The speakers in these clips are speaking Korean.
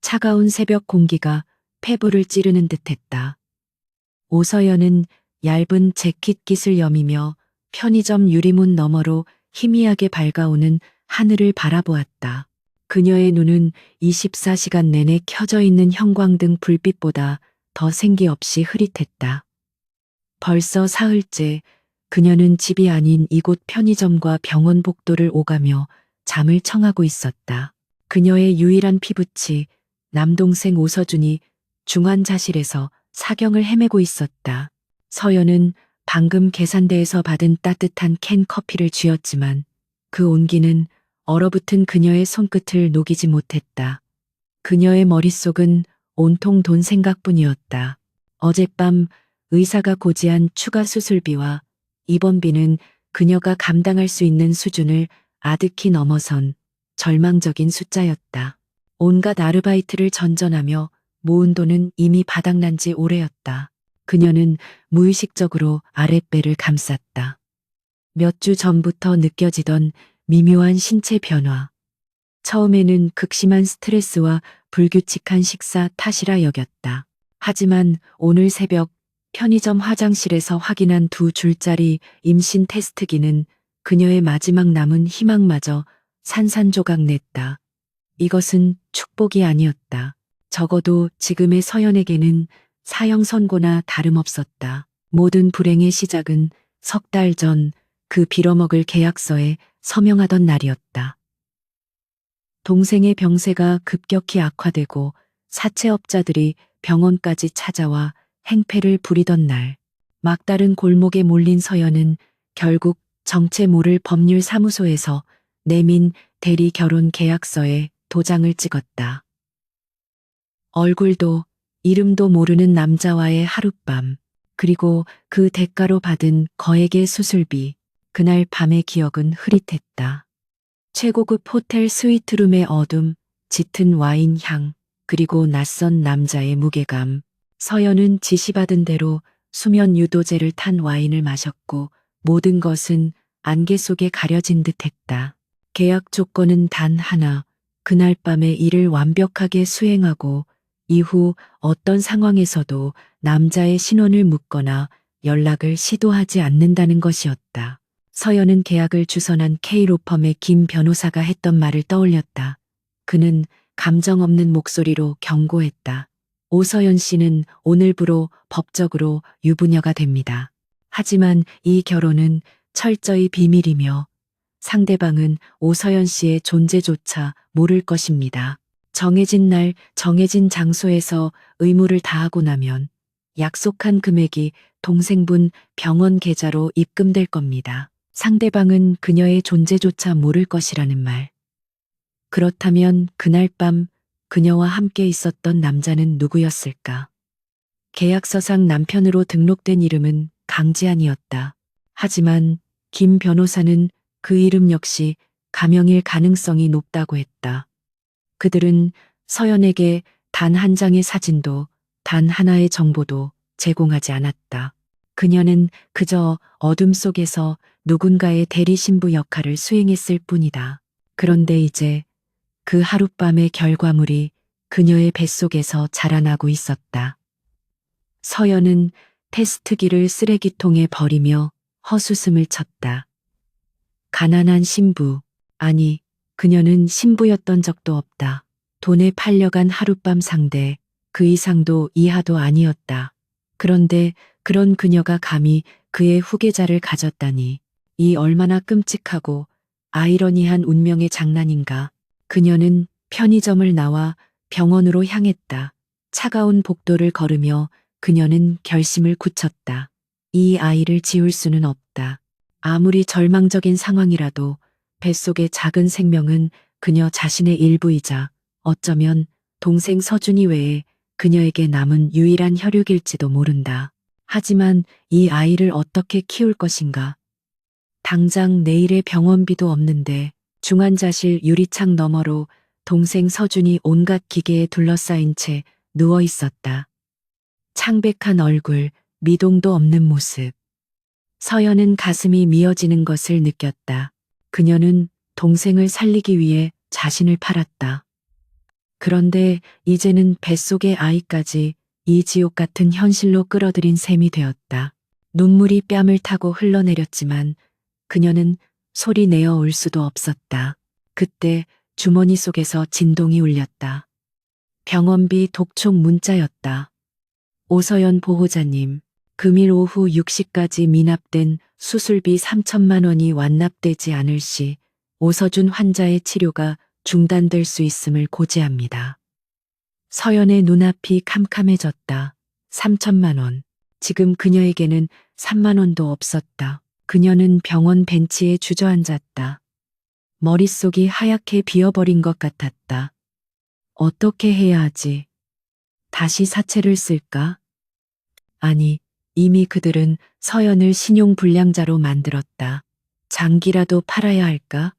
차가운 새벽 공기가 폐부를 찌르는 듯했다. 오서연은 얇은 재킷깃을 여미며 편의점 유리문 너머로 희미하게 밝아오는 하늘을 바라보았다. 그녀의 눈은 24시간 내내 켜져 있는 형광등 불빛보다 더 생기 없이 흐릿했다. 벌써 사흘째 그녀는 집이 아닌 이곳 편의점과 병원 복도를 오가며 잠을 청하고 있었다. 그녀의 유일한 피부치, 남동생 오서준이 중환자실에서 사경을 헤매고 있었다. 서연은 방금 계산대에서 받은 따뜻한 캔 커피를 쥐었지만 그 온기는 얼어붙은 그녀의 손끝을 녹이지 못했다. 그녀의 머릿속은 온통 돈 생각뿐이었다. 어젯밤 의사가 고지한 추가 수술비와 입원비는 그녀가 감당할 수 있는 수준을 아득히 넘어선 절망적인 숫자였다. 온갖 아르바이트를 전전하며 모은 돈은 이미 바닥난 지 오래였다. 그녀는 무의식적으로 아랫배를 감쌌다. 몇 주 전부터 느껴지던 미묘한 신체 변화. 처음에는 극심한 스트레스와 불규칙한 식사 탓이라 여겼다. 하지만 오늘 새벽 편의점 화장실에서 확인한 2줄짜리 임신 테스트기는 그녀의 마지막 남은 희망마저 산산조각 냈다. 이것은 축복이 아니었다. 적어도 지금의 서연에게는 사형 선고나 다름없었다. 모든 불행의 시작은 석 달 전 그 빌어먹을 계약서에 서명하던 날이었다. 동생의 병세가 급격히 악화되고 사채업자들이 병원까지 찾아와 행패를 부리던 날, 막다른 골목에 몰린 서연은 결국 정체 모를 법률사무소에서 내민 대리 결혼 계약서에 도장을 찍었다. 얼굴도 이름도 모르는 남자와의 하룻밤, 그리고 그 대가로 받은 거액의 수술비. 그날 밤의 기억은 흐릿했다. 최고급 호텔 스위트룸의 어둠, 짙은 와인 향, 그리고 낯선 남자의 무게감. 서연은 지시받은 대로 수면 유도제를 탄 와인을 마셨고 모든 것은 안개 속에 가려진 듯했다. 계약 조건은 단 하나, 그날 밤에 일을 완벽하게 수행하고 이후 어떤 상황에서도 남자의 신원을 묻거나 연락을 시도하지 않는다는 것이었다. 서연은 계약을 주선한 K로펌의 김 변호사가 했던 말을 떠올렸다. 그는 감정 없는 목소리로 경고했다. 오서연 씨는 오늘부로 법적으로 유부녀가 됩니다. 하지만 이 결혼은 철저히 비밀이며 상대방은 오서연 씨의 존재조차 모를 것입니다. 정해진 날, 정해진 장소에서 의무를 다하고 나면 약속한 금액이 동생분 병원 계좌로 입금될 겁니다. 상대방은 그녀의 존재조차 모를 것이라는 말. 그렇다면 그날 밤 그녀와 함께 있었던 남자는 누구였을까? 계약서상 남편으로 등록된 이름은 강지한이었다. 하지만 김 변호사는 그 이름 역시 가명일 가능성이 높다고 했다. 그들은 서연에게 단 한 장의 사진도 단 하나의 정보도 제공하지 않았다. 그녀는 그저 어둠 속에서 누군가의 대리신부 역할을 수행했을 뿐이다. 그런데 이제 그 하룻밤의 결과물이 그녀의 뱃속에서 자라나고 있었다. 서연은 테스트기를 쓰레기통에 버리며 헛웃음을 쳤다. 가난한 신부, 아니, 그녀는 신부였던 적도 없다. 돈에 팔려간 하룻밤 상대, 그 이상도 이하도 아니었다. 그런데 그런 그녀가 감히 그의 후계자를 가졌다니, 이 얼마나 끔찍하고 아이러니한 운명의 장난인가. 그녀는 편의점을 나와 병원으로 향했다. 차가운 복도를 걸으며 그녀는 결심을 굳혔다. 이 아이를 지울 수는 없다. 아무리 절망적인 상황이라도 뱃속의 작은 생명은 그녀 자신의 일부이자 어쩌면 동생 서준이 외에 그녀에게 남은 유일한 혈육일지도 모른다. 하지만 이 아이를 어떻게 키울 것인가? 당장 내일의 병원비도 없는데 중환자실 유리창 너머로 동생 서준이 온갖 기계에 둘러싸인 채 누워 있었다. 창백한 얼굴, 미동도 없는 모습. 서연은 가슴이 미어지는 것을 느꼈다. 그녀는 동생을 살리기 위해 자신을 팔았다. 그런데 이제는 뱃속의 아이까지 이 지옥 같은 현실로 끌어들인 셈이 되었다. 눈물이 뺨을 타고 흘러내렸지만 그녀는 소리 내어 울 수도 없었다. 그때 주머니 속에서 진동이 울렸다. 병원비 독촉 문자였다. 오서연 보호자님, 금일 오후 6시까지 미납된 수술비 3천만 원이 완납되지 않을 시 오서준 환자의 치료가 중단될 수 있음을 고지합니다. 서연의 눈앞이 캄캄해졌다. 3천만 원. 지금 그녀에게는 3만 원도 없었다. 그녀는 병원 벤치에 주저앉았다. 머릿속이 하얗게 비어버린 것 같았다. 어떻게 해야 하지? 다시 사채를 쓸까? 아니, 이미 그들은 서연을 신용불량자로 만들었다. 장기라도 팔아야 할까?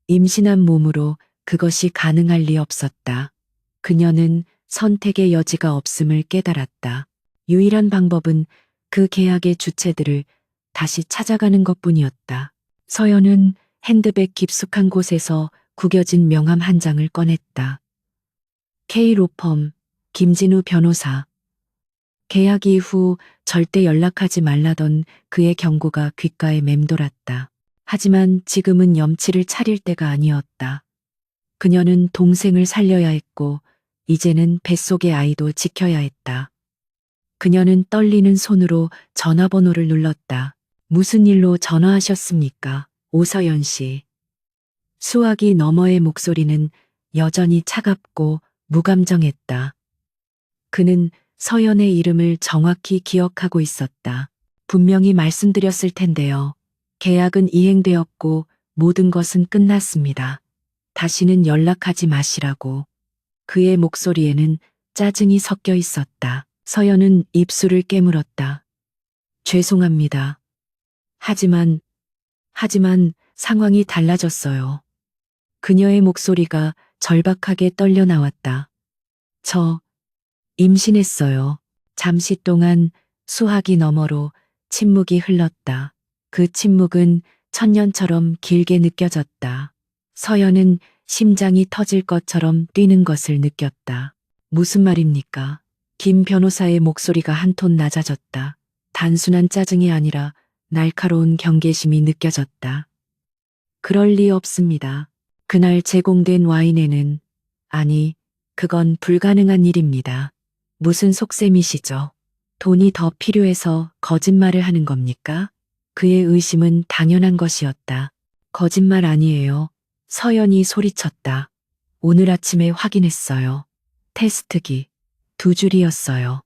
임신한 몸으로 그것이 가능할 리 없었다. 그녀는 선택의 여지가 없음을 깨달았다. 유일한 방법은 그 계약의 주체들을 다시 찾아가는 것뿐이었다. 서연은 핸드백 깊숙한 곳에서 구겨진 명함 한 장을 꺼냈다. K로펌, 김진우 변호사. 계약 이후 절대 연락하지 말라던 그의 경고가 귓가에 맴돌았다. 하지만 지금은 염치를 차릴 때가 아니었다. 그녀는 동생을 살려야 했고 이제는 뱃속의 아이도 지켜야 했다. 그녀는 떨리는 손으로 전화번호를 눌렀다. 무슨 일로 전화하셨습니까? 오서연 씨. 수화기 너머의 목소리는 여전히 차갑고 무감정했다. 그는 서연의 이름을 정확히 기억하고 있었다. 분명히 말씀드렸을 텐데요. 계약은 이행되었고 모든 것은 끝났습니다. 다시는 연락하지 마시라고. 그의 목소리에는 짜증이 섞여 있었다. 서연은 입술을 깨물었다. 죄송합니다. 하지만 상황이 달라졌어요. 그녀의 목소리가 절박하게 떨려 나왔다. 저 임신했어요. 잠시 동안 수화기 너머로 침묵이 흘렀다. 그 침묵은 천년처럼 길게 느껴졌다. 서연은 심장이 터질 것처럼 뛰는 것을 느꼈다. 무슨 말입니까? 김 변호사의 목소리가 한 톤 낮아졌다. 단순한 짜증이 아니라 날카로운 경계심이 느껴졌다. 그럴 리 없습니다. 그날 제공된 와인에는, 아니, 그건 불가능한 일입니다. 무슨 속셈이시죠? 돈이 더 필요해서 거짓말을 하는 겁니까? 그의 의심은 당연한 것이었다. 거짓말 아니에요. 서연이 소리쳤다. 오늘 아침에 확인했어요. 테스트기. 2줄이었어요.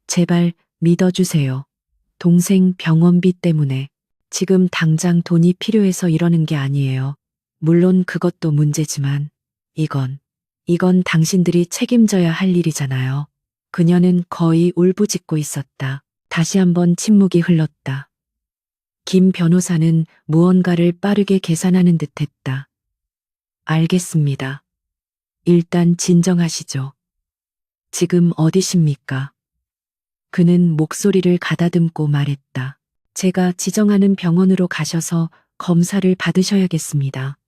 제발 믿어주세요. 동생 병원비 때문에. 지금 당장 돈이 필요해서 이러는 게 아니에요. 물론 그것도 문제지만 이건 당신들이 책임져야 할 일이잖아요. 그녀는 거의 울부짖고 있었다. 다시 한번 침묵이 흘렀다. 김 변호사는 무언가를 빠르게 계산하는 듯했다. 알겠습니다. 일단 진정하시죠. 지금 어디십니까? 그는 목소리를 가다듬고 말했다. 제가 지정하는 병원으로 가셔서 검사를 받으셔야겠습니다.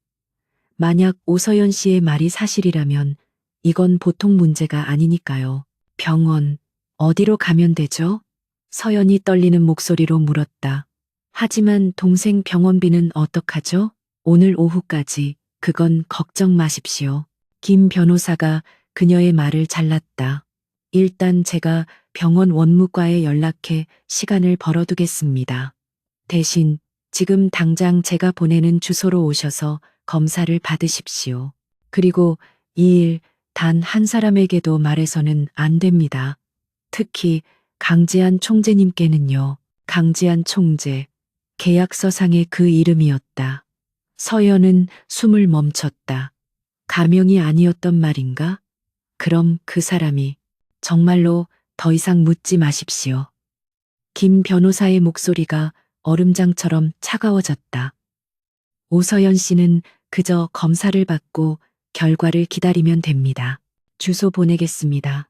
만약 오서연 씨의 말이 사실이라면 이건 보통 문제가 아니니까요. 병원, 어디로 가면 되죠? 서연이 떨리는 목소리로 물었다. 하지만 동생 병원비는 어떡하죠? 오늘 오후까지. 그건 걱정 마십시오. 김 변호사가 그녀의 말을 잘랐다. 일단 제가 병원 원무과에 연락해 시간을 벌어두겠습니다. 대신 지금 당장 제가 보내는 주소로 오셔서 검사를 받으십시오. 그리고 이 일 단 한 사람에게도 말해서는 안 됩니다. 특히 강지한 총재님께는요. 강지한 총재. 계약서상의 그 이름이었다. 서연은 숨을 멈췄다. 가명이 아니었던 말인가? 그럼 그 사람이 정말로 더 이상 묻지 마십시오. 김 변호사의 목소리가 얼음장처럼 차가워졌다. 오서연 씨는 그저 검사를 받고 결과를 기다리면 됩니다. 주소 보내겠습니다.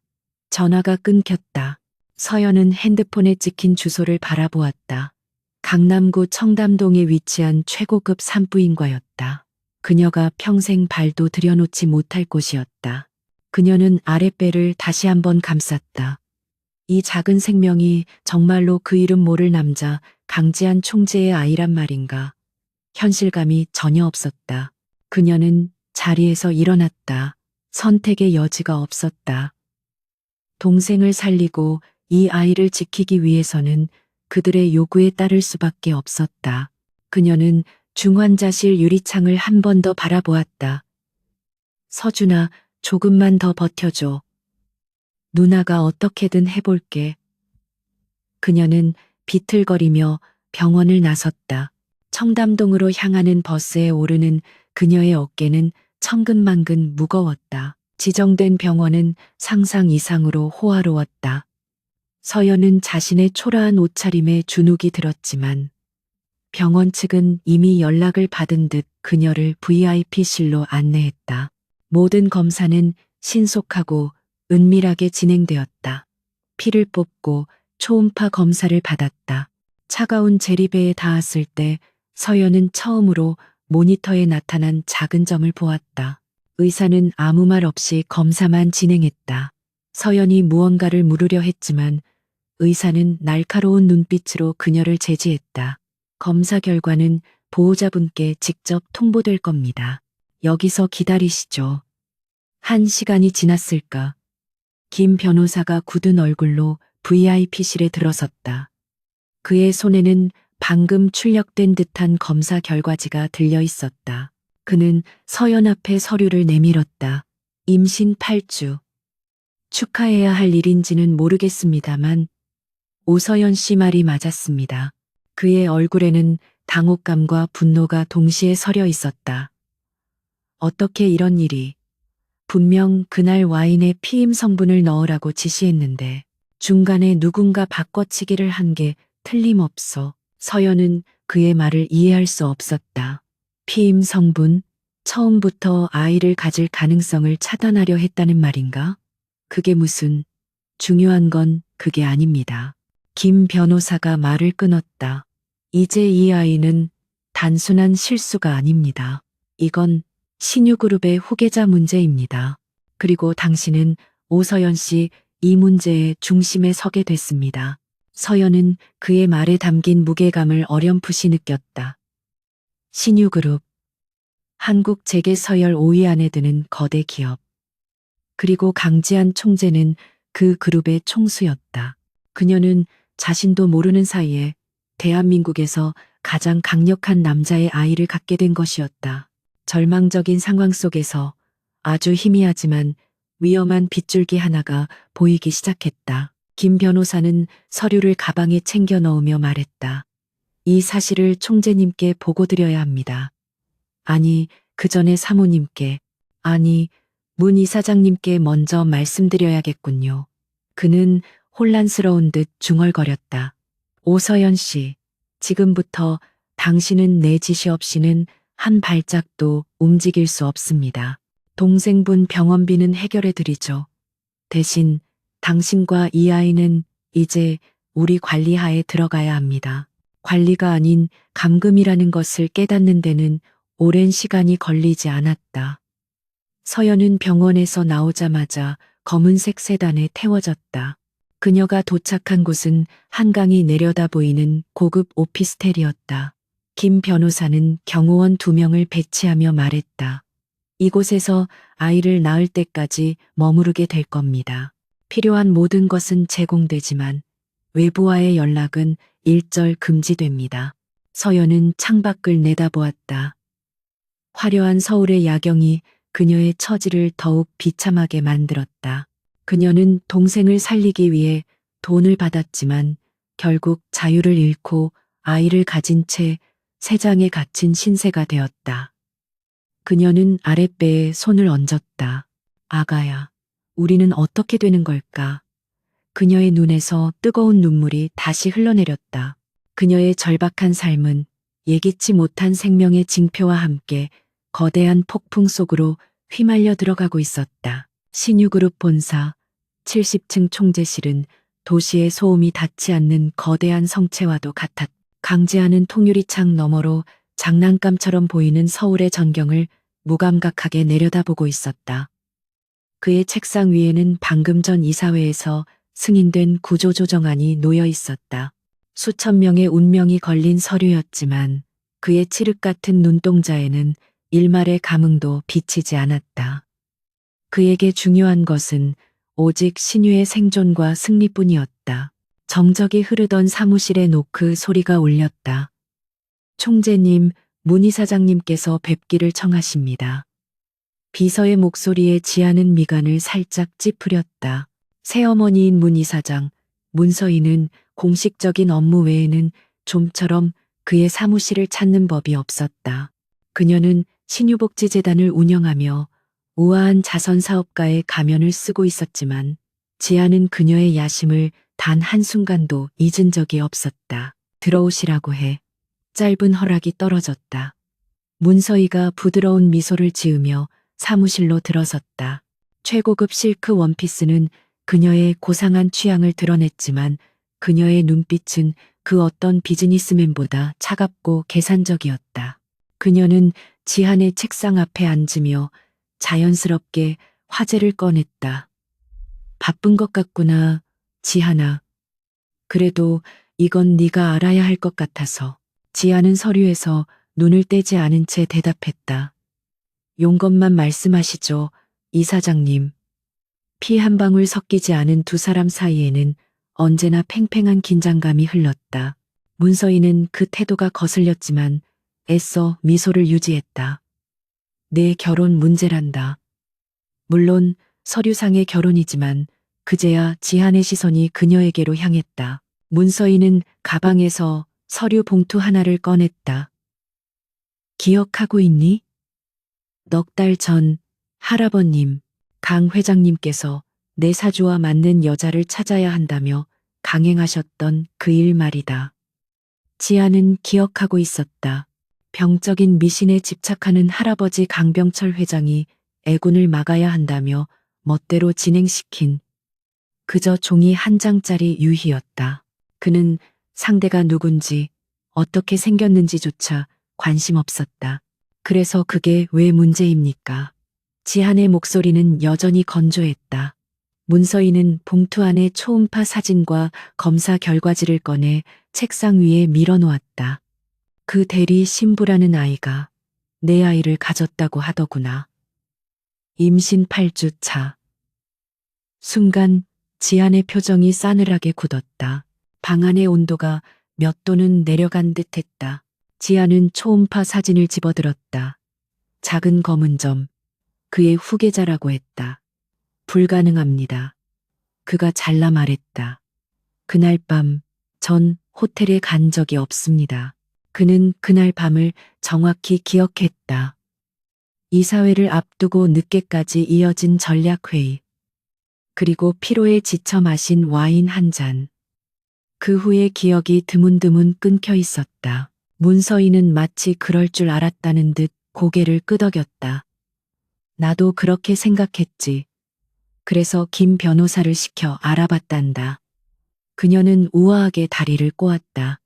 전화가 끊겼다. 서연은 핸드폰에 찍힌 주소를 바라보았다. 강남구 청담동에 위치한 최고급 산부인과였다. 그녀가 평생 발도 들여놓지 못할 곳이었다. 그녀는 아랫배를 다시 한번 감쌌다. 이 작은 생명이 정말로 그 이름 모를 남자 강지한 총재의 아이란 말인가. 현실감이 전혀 없었다. 그녀는 자리에서 일어났다. 선택의 여지가 없었다. 동생을 살리고 이 아이를 지키기 위해서는 그들의 요구에 따를 수밖에 없었다. 그녀는 중환자실 유리창을 한 번 더 바라보았다. 서준아, 조금만 더 버텨줘. 누나가 어떻게든 해볼게. 그녀는 비틀거리며 병원을 나섰다. 청담동으로 향하는 버스에 오르는 그녀의 어깨는 천근만근 무거웠다. 지정된 병원은 상상 이상으로 호화로웠다. 서연은 자신의 초라한 옷차림에 주눅이 들었지만 병원 측은 이미 연락을 받은 듯 그녀를 VIP실로 안내했다. 모든 검사는 신속하고 은밀하게 진행되었다. 피를 뽑고 초음파 검사를 받았다. 차가운 제리배에 닿았을 때 서연은 처음으로 모니터에 나타난 작은 점을 보았다. 의사는 아무 말 없이 검사만 진행했다. 서연이 무언가를 물으려 했지만 의사는 날카로운 눈빛으로 그녀를 제지했다. 검사 결과는 보호자분께 직접 통보될 겁니다. 여기서 기다리시죠. 1시간이 지났을까. 김 변호사가 굳은 얼굴로 VIP실에 들어섰다. 그의 손에는 방금 출력된 듯한 검사 결과지가 들려 있었다. 그는 서연 앞에 서류를 내밀었다. 임신 8주. 축하해야 할 일인지는 모르겠습니다만 오서연 씨 말이 맞았습니다. 그의 얼굴에는 당혹감과 분노가 동시에 서려 있었다. 어떻게 이런 일이. 분명 그날 와인에 피임 성분을 넣으라고 지시했는데 중간에 누군가 바꿔치기를 한 게 틀림없어. 서연은 그의 말을 이해할 수 없었다. 피임 성분, 처음부터 아이를 가질 가능성을 차단하려 했다는 말인가? 그게 무슨, 중요한 건 그게 아닙니다. 김 변호사가 말을 끊었다. 이제 이 아이는 단순한 실수가 아닙니다. 이건 신유그룹의 후계자 문제입니다. 그리고 당신은 오서연 씨 이 문제의 중심에 서게 됐습니다. 서연은 그의 말에 담긴 무게감을 어렴풋이 느꼈다. 신유그룹, 한국 재계 서열 5위 안에 드는 거대 기업. 그리고 강지한 총재는 그 그룹의 총수였다. 그녀는 자신도 모르는 사이에 대한민국에서 가장 강력한 남자의 아이를 갖게 된 것이었다. 절망적인 상황 속에서 아주 희미하지만 위험한 빗줄기 하나가 보이기 시작했다. 김 변호사는 서류를 가방에 챙겨 넣으며 말했다. 이 사실을 총재님께 보고드려야 합니다. 아니, 그 전에 사모님께, 아니, 문 이사장님께 먼저 말씀드려야겠군요. 그는 혼란스러운 듯 중얼거렸다. 오서연 씨, 지금부터 당신은 내 지시 없이는 한 발짝도 움직일 수 없습니다. 동생분 병원비는 해결해 드리죠. 대신 당신과 이 아이는 이제 우리 관리하에 들어가야 합니다. 관리가 아닌 감금이라는 것을 깨닫는 데는 오랜 시간이 걸리지 않았다. 서연은 병원에서 나오자마자 검은색 세단에 태워졌다. 그녀가 도착한 곳은 한강이 내려다 보이는 고급 오피스텔이었다. 김 변호사는 경호원 2명을 배치하며 말했다. 이곳에서 아이를 낳을 때까지 머무르게 될 겁니다. 필요한 모든 것은 제공되지만 외부와의 연락은 일절 금지됩니다. 서연은 창밖을 내다보았다. 화려한 서울의 야경이 그녀의 처지를 더욱 비참하게 만들었다. 그녀는 동생을 살리기 위해 돈을 받았지만 결국 자유를 잃고 아이를 가진 채 세장에 갇힌 신세가 되었다. 그녀는 아랫배에 손을 얹었다. 아가야, 우리는 어떻게 되는 걸까? 그녀의 눈에서 뜨거운 눈물이 다시 흘러내렸다. 그녀의 절박한 삶은 예기치 못한 생명의 징표와 함께 거대한 폭풍 속으로 휘말려 들어가고 있었다. 신유그룹 본사 70층 총재실은 도시의 소음이 닿지 않는 거대한 성체와도 같았다. 강제하는 통유리창 너머로 장난감처럼 보이는 서울의 전경을 무감각하게 내려다보고 있었다. 그의 책상 위에는 방금 전 이사회에서 승인된 구조조정안이 놓여 있었다. 수천 명의 운명이 걸린 서류였지만 그의 칠흑 같은 눈동자에는 일말의 감흥도 비치지 않았다. 그에게 중요한 것은 오직 신유의 생존과 승리뿐이었다. 정적이 흐르던 사무실에 노크 소리가 울렸다. 총재님, 문 이사장님께서 뵙기를 청하십니다. 비서의 목소리에 지하는 미간을 살짝 찌푸렸다. 새어머니인 문 이사장, 문서인은 공식적인 업무 외에는 좀처럼 그의 사무실을 찾는 법이 없었다. 그녀는 신유복지재단을 운영하며 우아한 자선사업가의 가면을 쓰고 있었지만 지아는 그녀의 야심을 단 한순간도 잊은 적이 없었다. 들어오시라고 해. 짧은 허락이 떨어졌다. 문서희가 부드러운 미소를 지으며 사무실로 들어섰다. 최고급 실크 원피스는 그녀의 고상한 취향을 드러냈지만 그녀의 눈빛은 그 어떤 비즈니스맨보다 차갑고 계산적이었다. 그녀는 지한의 책상 앞에 앉으며 자연스럽게 화제를 꺼냈다. 바쁜 것 같구나, 지한아. 그래도 이건 네가 알아야 할 것 같아서. 지한은 서류에서 눈을 떼지 않은 채 대답했다. 용건만 말씀하시죠, 이사장님. 피 한 방울 섞이지 않은 두 사람 사이에는 언제나 팽팽한 긴장감이 흘렀다. 문서인은 그 태도가 거슬렸지만 애써 미소를 유지했다. 내 결혼 문제란다. 물론 서류상의 결혼이지만 그제야 지한의 시선이 그녀에게로 향했다. 문서인은 가방에서 서류 봉투 하나를 꺼냈다. 기억하고 있니? 넉 달 전 할아버님, 강 회장님께서 내 사주와 맞는 여자를 찾아야 한다며 강행하셨던 그 일 말이다. 지아는 기억하고 있었다. 병적인 미신에 집착하는 할아버지 강병철 회장이 애군을 막아야 한다며 멋대로 진행시킨 그저 종이 한 장짜리 유희였다. 그는 상대가 누군지 어떻게 생겼는지조차 관심 없었다. 그래서 그게 왜 문제입니까? 지한의 목소리는 여전히 건조했다. 문서인은 봉투 안에 초음파 사진과 검사 결과지를 꺼내 책상 위에 밀어놓았다. 그 대리 신부라는 아이가 내 아이를 가졌다고 하더구나. 임신 8주 차. 순간 지한의 표정이 싸늘하게 굳었다. 방 안의 온도가 몇 도는 내려간 듯했다. 지한은 초음파 사진을 집어들었다. 작은 검은 점, 그의 후계자라고 했다. 불가능합니다. 그가 잘라 말했다. 그날 밤, 전 호텔에 간 적이 없습니다. 그는 그날 밤을 정확히 기억했다. 이사회를 앞두고 늦게까지 이어진 전략회의. 그리고 피로에 지쳐 마신 와인 한 잔. 그 후의 기억이 드문드문 끊겨 있었다. 문서인은 마치 그럴 줄 알았다는 듯 고개를 끄덕였다. 나도 그렇게 생각했지. 그래서 김 변호사를 시켜 알아봤단다. 그녀는 우아하게 다리를 꼬았다.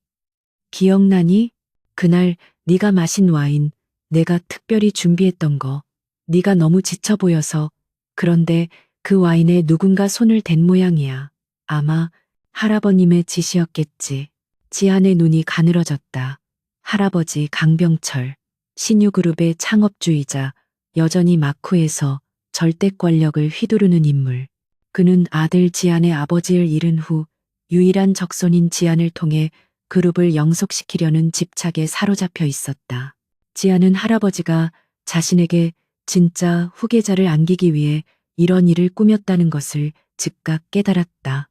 기억나니? 그날 네가 마신 와인, 내가 특별히 준비했던 거. 네가 너무 지쳐 보여서. 그런데 그 와인에 누군가 손을 댄 모양이야. 아마 할아버님의 짓이었겠지. 지한의 눈이 가늘어졌다. 할아버지 강병철, 신유그룹의 창업주이자 여전히 마쿠에서 절대 권력을 휘두르는 인물. 그는 아들 지한의 아버지를 잃은 후 유일한 적손인 지한을 통해 그룹을 영속시키려는 집착에 사로잡혀 있었다. 지한은 할아버지가 자신에게 진짜 후계자를 안기기 위해 이런 일을 꾸몄다는 것을 즉각 깨달았다.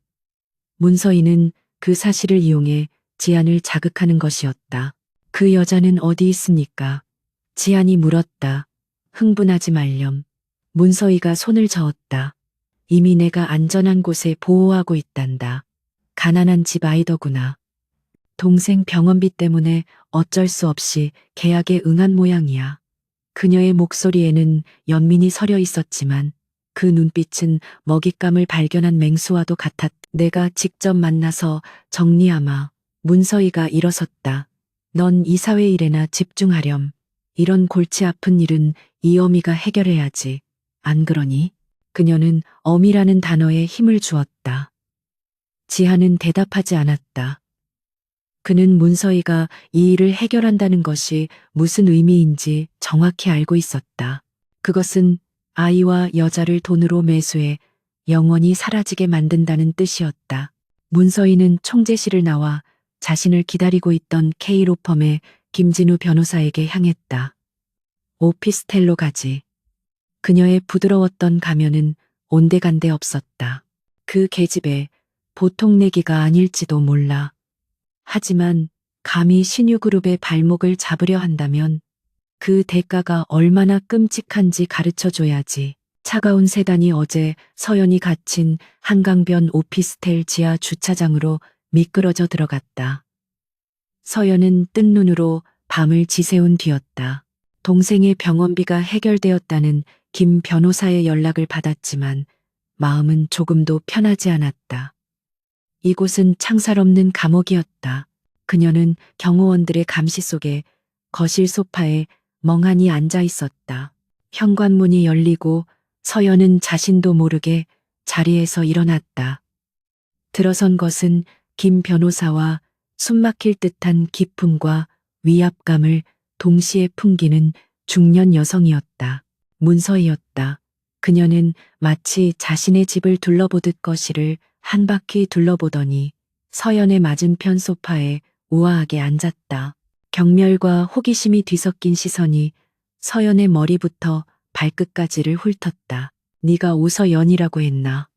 문서인은 그 사실을 이용해 지한을 자극하는 것이었다. 그 여자는 어디 있습니까? 지한이 물었다. 흥분하지 말렴. 문서희가 손을 저었다. 이미 내가 안전한 곳에 보호하고 있단다. 가난한 집 아이더구나. 동생 병원비 때문에 어쩔 수 없이 계약에 응한 모양이야. 그녀의 목소리에는 연민이 서려 있었지만 그 눈빛은 먹잇감을 발견한 맹수와도 같았다. 내가 직접 만나서 정리하마. 문서희가 일어섰다. 넌 이사회 일에나 집중하렴. 이런 골치 아픈 일은 이 어미가 해결해야지. 안 그러니? 그녀는 엄이라는 단어에 힘을 주었다. 지하는 대답하지 않았다. 그는 문서희가 이 일을 해결한다는 것이 무슨 의미인지 정확히 알고 있었다. 그것은 아이와 여자를 돈으로 매수해 영원히 사라지게 만든다는 뜻이었다. 문서희는 총재실을 나와 자신을 기다리고 있던 K로펌의 김진우 변호사에게 향했다. 오피스텔로 가지. 그녀의 부드러웠던 가면은 온데간데 없었다. 그 계집애 보통 내기가 아닐지도 몰라. 하지만 감히 신유그룹의 발목을 잡으려 한다면 그 대가가 얼마나 끔찍한지 가르쳐 줘야지. 차가운 세단이 어제 서연이 갇힌 한강변 오피스텔 지하 주차장으로 미끄러져 들어갔다. 서연은 뜬 눈으로 밤을 지새운 뒤였다. 동생의 병원비가 해결되었다는 김 변호사의 연락을 받았지만 마음은 조금도 편하지 않았다. 이곳은 창살 없는 감옥이었다. 그녀는 경호원들의 감시 속에 거실 소파에 멍하니 앉아 있었다. 현관문이 열리고 서연은 자신도 모르게 자리에서 일어났다. 들어선 것은 김 변호사와 숨막힐 듯한 기쁨과 위압감을 동시에 풍기는 중년 여성이었다. 문서희였다. 그녀는 마치 자신의 집을 둘러보듯 거실을 한 바퀴 둘러보더니 서연의 맞은편 소파에 우아하게 앉았다. 경멸과 호기심이 뒤섞인 시선이 서연의 머리부터 발끝까지를 훑었다. 네가 오서연이라고 했나?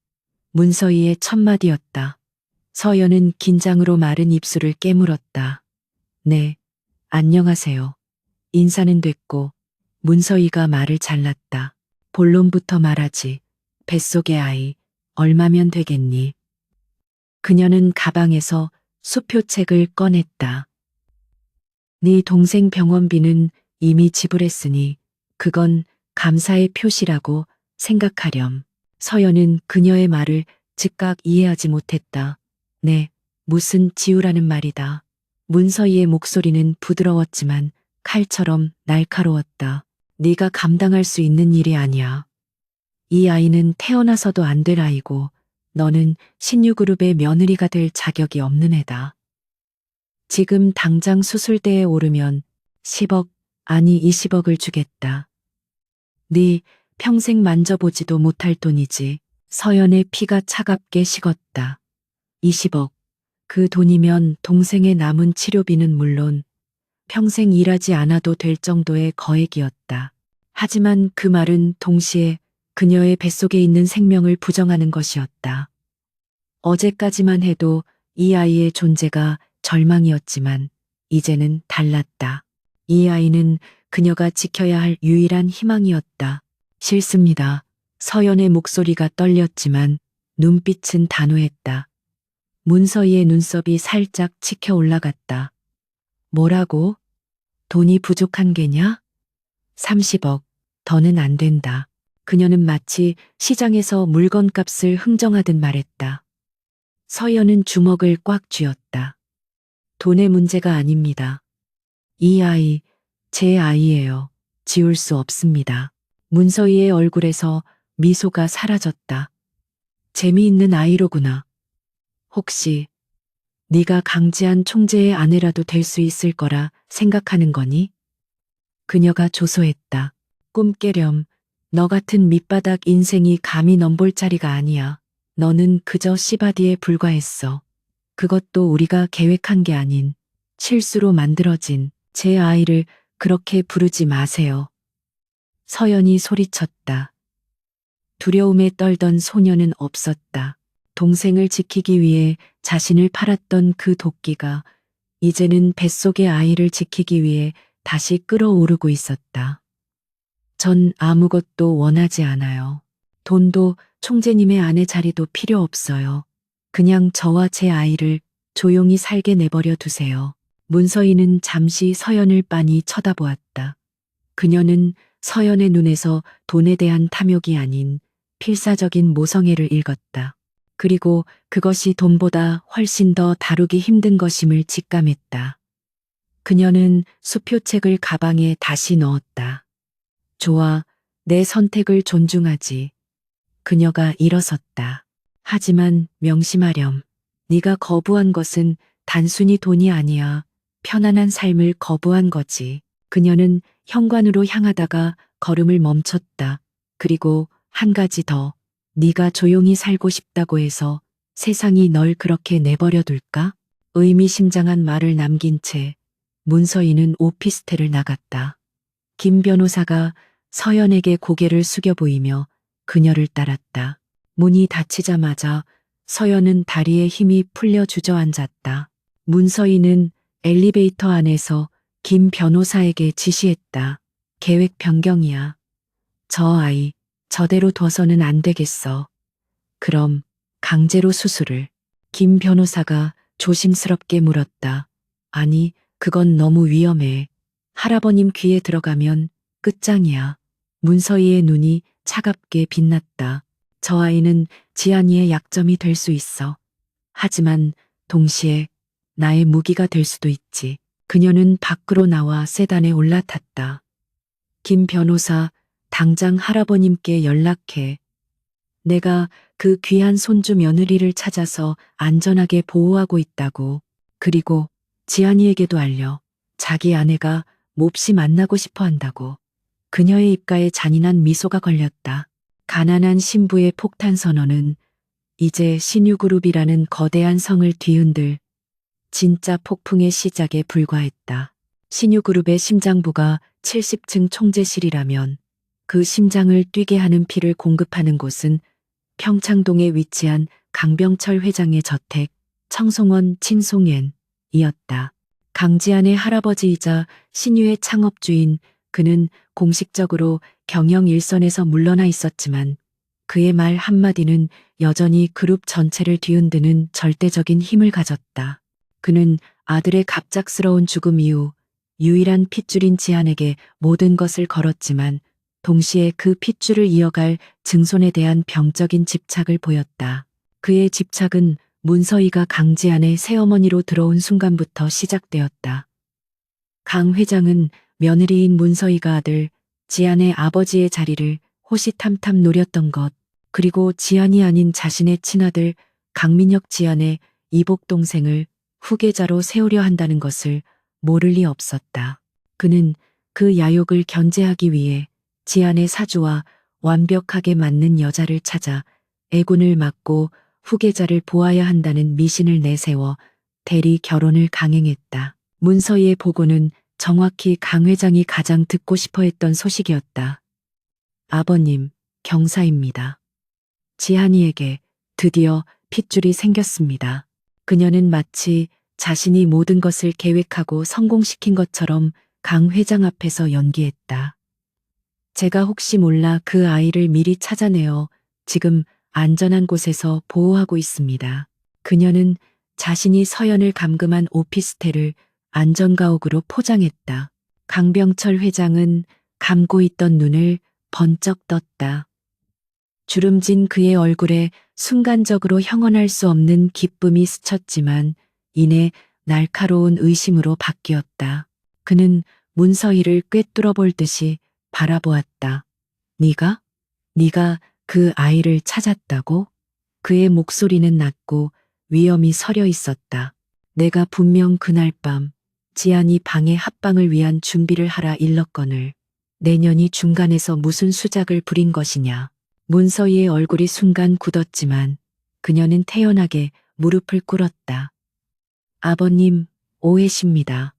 문서희의 첫 마디였다. 서연은 긴장으로 마른 입술을 깨물었다. 네, 안녕하세요. 인사는 됐고 문서희가 말을 잘랐다. 본론부터 말하지. 뱃속의 아이 얼마면 되겠니? 그녀는 가방에서 수표책을 꺼냈다. 네 동생 병원비는 이미 지불했으니 그건 감사의 표시라고 생각하렴. 서연은 그녀의 말을 즉각 이해하지 못했다. 네, 무슨 지우라는 말이다. 문서희의 목소리는 부드러웠지만 칼처럼 날카로웠다. 네가 감당할 수 있는 일이 아니야. 이 아이는 태어나서도 안 될 아이고 너는 신유그룹의 며느리가 될 자격이 없는 애다. 지금 당장 수술대에 오르면 10억, 아니 20억을 주겠다. 네 평생 만져보지도 못할 돈이지. 서연의 피가 차갑게 식었다. 20억. 그 돈이면 동생의 남은 치료비는 물론 평생 일하지 않아도 될 정도의 거액이었다. 하지만 그 말은 동시에 그녀의 뱃속에 있는 생명을 부정하는 것이었다. 어제까지만 해도 이 아이의 존재가 절망이었지만 이제는 달랐다. 이 아이는 그녀가 지켜야 할 유일한 희망이었다. 싫습니다. 서연의 목소리가 떨렸지만 눈빛은 단호했다. 문서희의 눈썹이 살짝 치켜 올라갔다. 뭐라고? 돈이 부족한 게냐? 30억, 더는 안 된다. 그녀는 마치 시장에서 물건값을 흥정하듯 말했다. 서연은 주먹을 꽉 쥐었다. 돈의 문제가 아닙니다. 이 아이, 제 아이예요. 지울 수 없습니다. 문서희의 얼굴에서 미소가 사라졌다. 재미있는 아이로구나. 혹시 네가 강지한 총재의 아내라도 될 수 있을 거라 생각하는 거니? 그녀가 조소했다. 꿈 깨렴. 너 같은 밑바닥 인생이 감히 넘볼 자리가 아니야. 너는 그저 씨바디에 불과했어. 그것도 우리가 계획한 게 아닌 실수로 만들어진 제 아이를 그렇게 부르지 마세요. 서연이 소리쳤다. 두려움에 떨던 소녀는 없었다. 동생을 지키기 위해 자신을 팔았던 그 도끼가 이제는 뱃속의 아이를 지키기 위해 다시 끓어오르고 있었다. 전 아무것도 원하지 않아요. 돈도 총재님의 아내 자리도 필요 없어요. 그냥 저와 제 아이를 조용히 살게 내버려 두세요. 문서희는 잠시 서연을 빤히 쳐다보았다. 그녀는 서연의 눈에서 돈에 대한 탐욕이 아닌 필사적인 모성애를 읽었다. 그리고 그것이 돈보다 훨씬 더 다루기 힘든 것임을 직감했다. 그녀는 수표책을 가방에 다시 넣었다. 좋아, 내 선택을 존중하지. 그녀가 일어섰다. 하지만 명심하렴. 네가 거부한 것은 단순히 돈이 아니야. 편안한 삶을 거부한 거지. 그녀는 현관으로 향하다가 걸음을 멈췄다. 그리고 한 가지 더. 네가 조용히 살고 싶다고 해서 세상이 널 그렇게 내버려 둘까? 의미심장한 말을 남긴 채 문서인은 오피스텔을 나갔다. 김 변호사가 서연에게 고개를 숙여 보이며 그녀를 따랐다. 문이 닫히자마자 서연은 다리에 힘이 풀려 주저앉았다. 문서인은 엘리베이터 안에서 김 변호사에게 지시했다. 계획 변경이야. 저 아이 저대로 둬서는 안 되겠어. 그럼 강제로 수술을. 김 변호사가 조심스럽게 물었다. 아니, 그건 너무 위험해. 할아버님 귀에 들어가면 끝장이야. 문서희의 눈이 차갑게 빛났다. 저 아이는 지안이의 약점이 될 수 있어. 하지만 동시에 나의 무기가 될 수도 있지. 그녀는 밖으로 나와 세단에 올라탔다. 김 변호사, 당장 할아버님께 연락해. 내가 그 귀한 손주 며느리를 찾아서 안전하게 보호하고 있다고. 그리고 지안이에게도 알려. 자기 아내가 몹시 만나고 싶어 한다고. 그녀의 입가에 잔인한 미소가 걸렸다. 가난한 신부의 폭탄 선언은 이제 신유그룹이라는 거대한 성을 뒤흔들 진짜 폭풍의 시작에 불과했다. 신유그룹의 심장부가 70층 총재실이라면 그 심장을 뛰게 하는 피를 공급하는 곳은 평창동에 위치한 강병철 회장의 저택 청송원 친송엔이었다. 강지안의 할아버지이자 신유의 창업주인 그는 공식적으로 경영 일선에서 물러나 있었지만 그의 말 한마디는 여전히 그룹 전체를 뒤흔드는 절대적인 힘을 가졌다. 그는 아들의 갑작스러운 죽음 이후 유일한 핏줄인 지안에게 모든 것을 걸었지만 동시에 그 핏줄을 이어갈 증손에 대한 병적인 집착을 보였다. 그의 집착은 문서희가 강지안의 새어머니로 들어온 순간부터 시작되었다. 강 회장은 며느리인 문서희가 아들 지안의 아버지의 자리를 호시탐탐 노렸던 것, 그리고 지안이 아닌 자신의 친아들 강민혁 지안의 이복 동생을 후계자로 세우려 한다는 것을 모를 리 없었다. 그는 그 야욕을 견제하기 위해 지안의 사주와 완벽하게 맞는 여자를 찾아 애군을 막고 후계자를 보아야 한다는 미신을 내세워 대리 결혼을 강행했다. 문서희의 보고는 정확히 강 회장이 가장 듣고 싶어 했던 소식이었다. 아버님, 경사입니다. 지한이에게 드디어 핏줄이 생겼습니다. 그녀는 마치 자신이 모든 것을 계획하고 성공시킨 것처럼 강 회장 앞에서 연기했다. 제가 혹시 몰라 그 아이를 미리 찾아내어 지금 안전한 곳에서 보호하고 있습니다. 그녀는 자신이 서연을 감금한 오피스텔을 안전가옥으로 포장했다. 강병철 회장은 감고 있던 눈을 번쩍 떴다. 주름진 그의 얼굴에 순간적으로 형언할 수 없는 기쁨이 스쳤지만 이내 날카로운 의심으로 바뀌었다. 그는 문서희를 꿰뚫어 볼 듯이 바라보았다. 네가 그 아이를 찾았다고? 그의 목소리는 낮고 위험이 서려 있었다. 내가 분명 그날 밤 지안이 방의 합방을 위한 준비를 하라 일렀거늘 내년이 중간에서 무슨 수작을 부린 것이냐. 문서희의 얼굴이 순간 굳었지만 그녀는 태연하게 무릎을 꿇었다. 아버님, 오해십니다.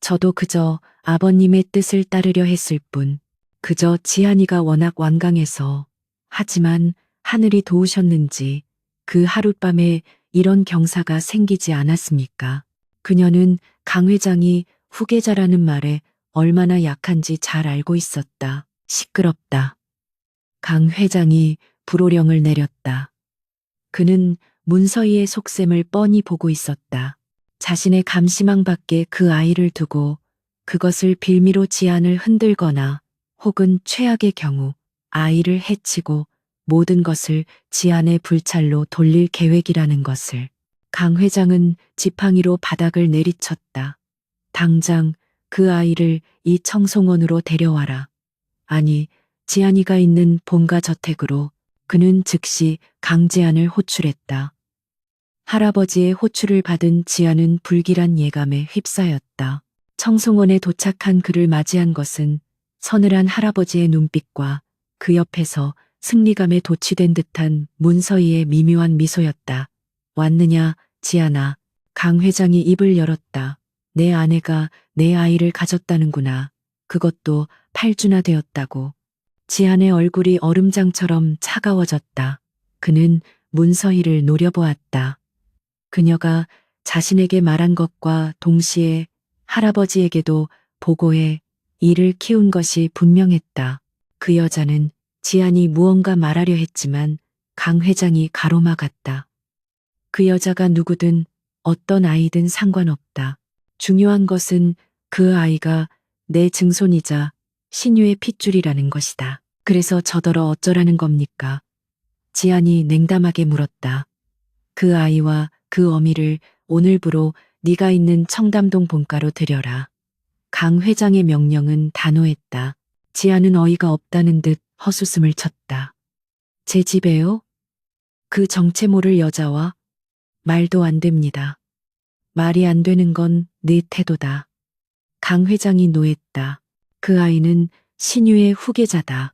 저도 그저 아버님의 뜻을 따르려 했을 뿐, 그저 지한이가 워낙 완강해서. 하지만 하늘이 도우셨는지 그 하룻밤에 이런 경사가 생기지 않았습니까? 그녀는 강 회장이 후계자라는 말에 얼마나 약한지 잘 알고 있었다. 시끄럽다. 강 회장이 불호령을 내렸다. 그는 문서희의 속셈을 뻔히 보고 있었다. 자신의 감시망 밖에 그 아이를 두고 그것을 빌미로 지안을 흔들거나 혹은 최악의 경우 아이를 해치고 모든 것을 지안의 불찰로 돌릴 계획이라는 것을. 강 회장은 지팡이로 바닥을 내리쳤다. 당장 그 아이를 이 청송원으로 데려와라. 아니, 지안이가 있는 본가 저택으로 그는 즉시 강지한을 호출했다. 할아버지의 호출을 받은 지한은 불길한 예감에 휩싸였다. 청송원에 도착한 그를 맞이한 것은 서늘한 할아버지의 눈빛과 그 옆에서 승리감에 도취된 듯한 문서희의 미묘한 미소였다. 왔느냐, 지한아. 강 회장이 입을 열었다. 내 아내가 내 아이를 가졌다는구나. 그것도 8주나 되었다고. 지한의 얼굴이 얼음장처럼 차가워졌다. 그는 문서희를 노려보았다. 그녀가 자신에게 말한 것과 동시에 할아버지에게도 보고해 이를 키운 것이 분명했다. 그 여자는 지한이 무언가 말하려 했지만 강 회장이 가로막았다. 그 여자가 누구든 어떤 아이든 상관없다. 중요한 것은 그 아이가 내 증손이자 신유의 핏줄이라는 것이다. 그래서 저더러 어쩌라는 겁니까? 지한이 냉담하게 물었다. 그 아이와 그 어미를 오늘부로 네가 있는 청담동 본가로 들여라. 강 회장의 명령은 단호했다. 지한은 어이가 없다는 듯 헛웃음을 쳤다. 제 집에요? 그 정체 모를 여자와? 말도 안 됩니다. 말이 안 되는 건 네 태도다. 강 회장이 노했다. 그 아이는 신유의 후계자다.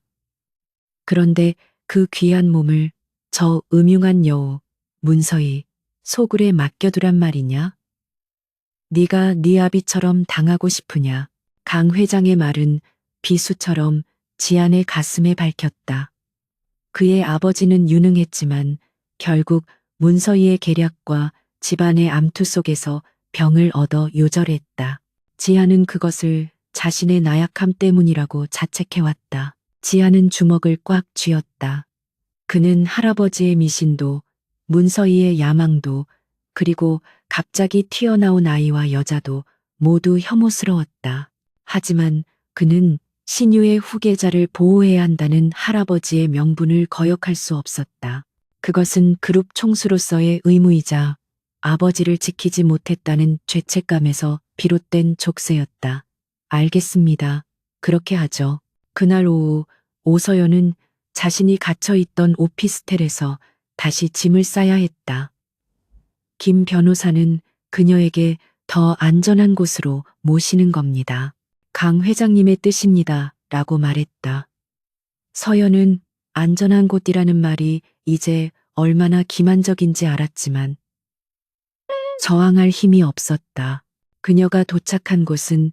그런데 그 귀한 몸을 저 음흉한 여우, 문서희, 소굴에 맡겨두란 말이냐? 네가 네 아비처럼 당하고 싶으냐? 강 회장의 말은 비수처럼 지한의 가슴에 밝혔다. 그의 아버지는 유능했지만 결국 문서희의 계략과 집안의 암투 속에서 병을 얻어 요절했다. 지한은 그것을 자신의 나약함 때문이라고 자책해왔다. 지한은 주먹을 꽉 쥐었다. 그는 할아버지의 미신도, 문서희의 야망도, 그리고 갑자기 튀어나온 아이와 여자도 모두 혐오스러웠다. 하지만 그는 신유의 후계자를 보호해야 한다는 할아버지의 명분을 거역할 수 없었다. 그것은 그룹 총수로서의 의무이자 아버지를 지키지 못했다는 죄책감에서 비롯된 족쇄였다. 알겠습니다. 그렇게 하죠. 그날 오후 오서연은 자신이 갇혀있던 오피스텔에서 다시 짐을 싸야 했다. 김 변호사는 그녀에게 더 안전한 곳으로 모시는 겁니다. 강 회장님의 뜻입니다. 라고 말했다. 서연은 안전한 곳이라는 말이 이제 얼마나 기만적인지 알았지만 저항할 힘이 없었다. 그녀가 도착한 곳은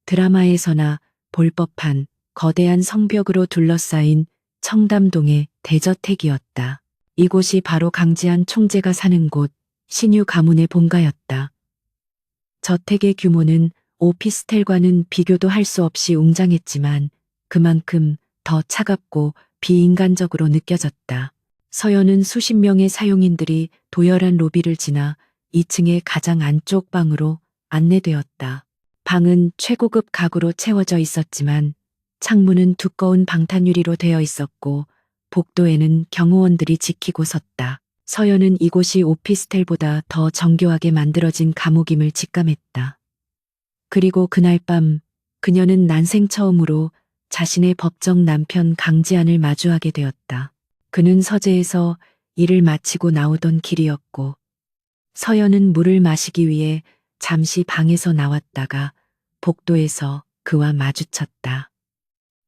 드라마에서나 볼 법한 거대한 성벽으로 둘러싸인 청담동의 대저택이었다. 이곳이 바로 강지한 총재가 사는 곳, 신유 가문의 본가였다. 저택의 규모는 오피스텔과는 비교도 할 수 없이 웅장했지만 그만큼 더 차갑고 비인간적으로 느껴졌다. 서연은 수십 명의 사용인들이 도열한 로비를 지나 2층의 가장 안쪽 방으로 안내되었다. 방은 최고급 가구로 채워져 있었지만 창문은 두꺼운 방탄유리로 되어 있었고 복도에는 경호원들이 지키고 섰다. 서연은 이곳이 오피스텔보다 더 정교하게 만들어진 감옥임을 직감했다. 그리고 그날 밤 그녀는 난생 처음으로 자신의 법정 남편 강지한을 마주하게 되었다. 그는 서재에서 일을 마치고 나오던 길이었고 서연은 물을 마시기 위해 잠시 방에서 나왔다가 복도에서 그와 마주쳤다.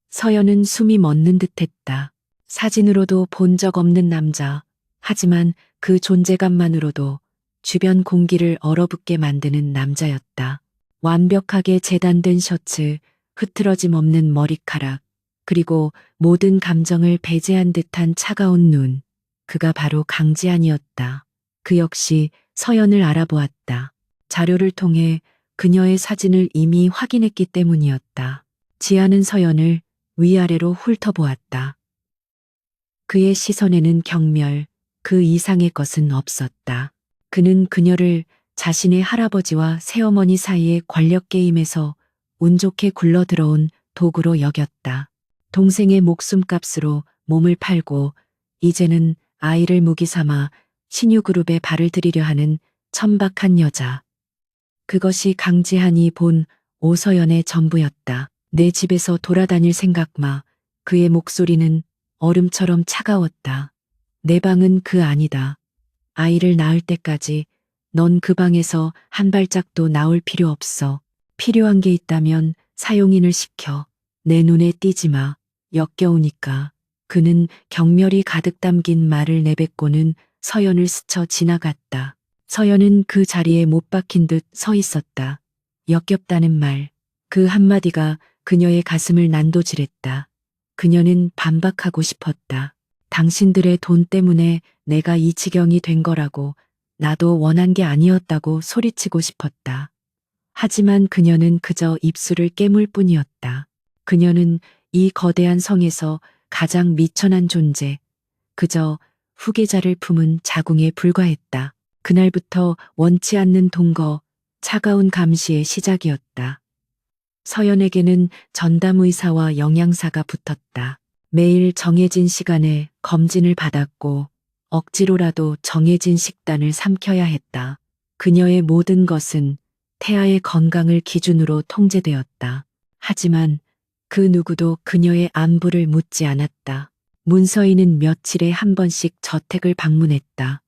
서연은 숨이 멎는 듯했다. 사진으로도 본 적 없는 남자. 하지만 그 존재감만으로도 주변 공기를 얼어붙게 만드는 남자였다. 완벽하게 재단된 셔츠, 흐트러짐 없는 머리카락, 그리고 모든 감정을 배제한 듯한 차가운 눈. 그가 바로 강지한이었다. 그 역시 서연을 알아보았다. 자료를 통해 그녀의 사진을 이미 확인했기 때문이었다. 지한은 서연을 위아래로 훑어보았다. 그의 시선에는 경멸, 그 이상의 것은 없었다. 그는 그녀를 자신의 할아버지와 새어머니 사이의 권력 게임에서 운 좋게 굴러들어온 도구로 여겼다. 동생의 목숨값으로 몸을 팔고 이제는 아이를 무기 삼아 신유그룹에 발을 들이려 하는 천박한 여자. 그것이 강지한이 본 오서연의 전부였다. 내 집에서 돌아다닐 생각 마. 그의 목소리는 얼음처럼 차가웠다. 내 방은 그 아니다. 아이를 낳을 때까지 넌 그 방에서 한 발짝도 나올 필요 없어. 필요한 게 있다면 사용인을 시켜. 내 눈에 띄지 마. 역겨우니까. 그는 경멸이 가득 담긴 말을 내뱉고는 서연을 스쳐 지나갔다. 서연은 그 자리에 못 박힌 듯 서 있었다. 역겹다는 말. 그 한마디가 그녀의 가슴을 난도질했다. 그녀는 반박하고 싶었다. 당신들의 돈 때문에 내가 이 지경이 된 거라고, 나도 원한 게 아니었다고 소리치고 싶었다. 하지만 그녀는 그저 입술을 깨물 뿐이었다. 그녀는 이 거대한 성에서 가장 미천한 존재, 그저 후계자를 품은 자궁에 불과했다. 그날부터 원치 않는 동거, 차가운 감시의 시작이었다. 서연에게는 전담의사와 영양사가 붙었다. 매일 정해진 시간에 검진을 받았고 억지로라도 정해진 식단을 삼켜야 했다. 그녀의 모든 것은 태아의 건강을 기준으로 통제되었다. 하지만 그 누구도 그녀의 안부를 묻지 않았다. 문서인은 며칠에 한 번씩 저택을 방문했다.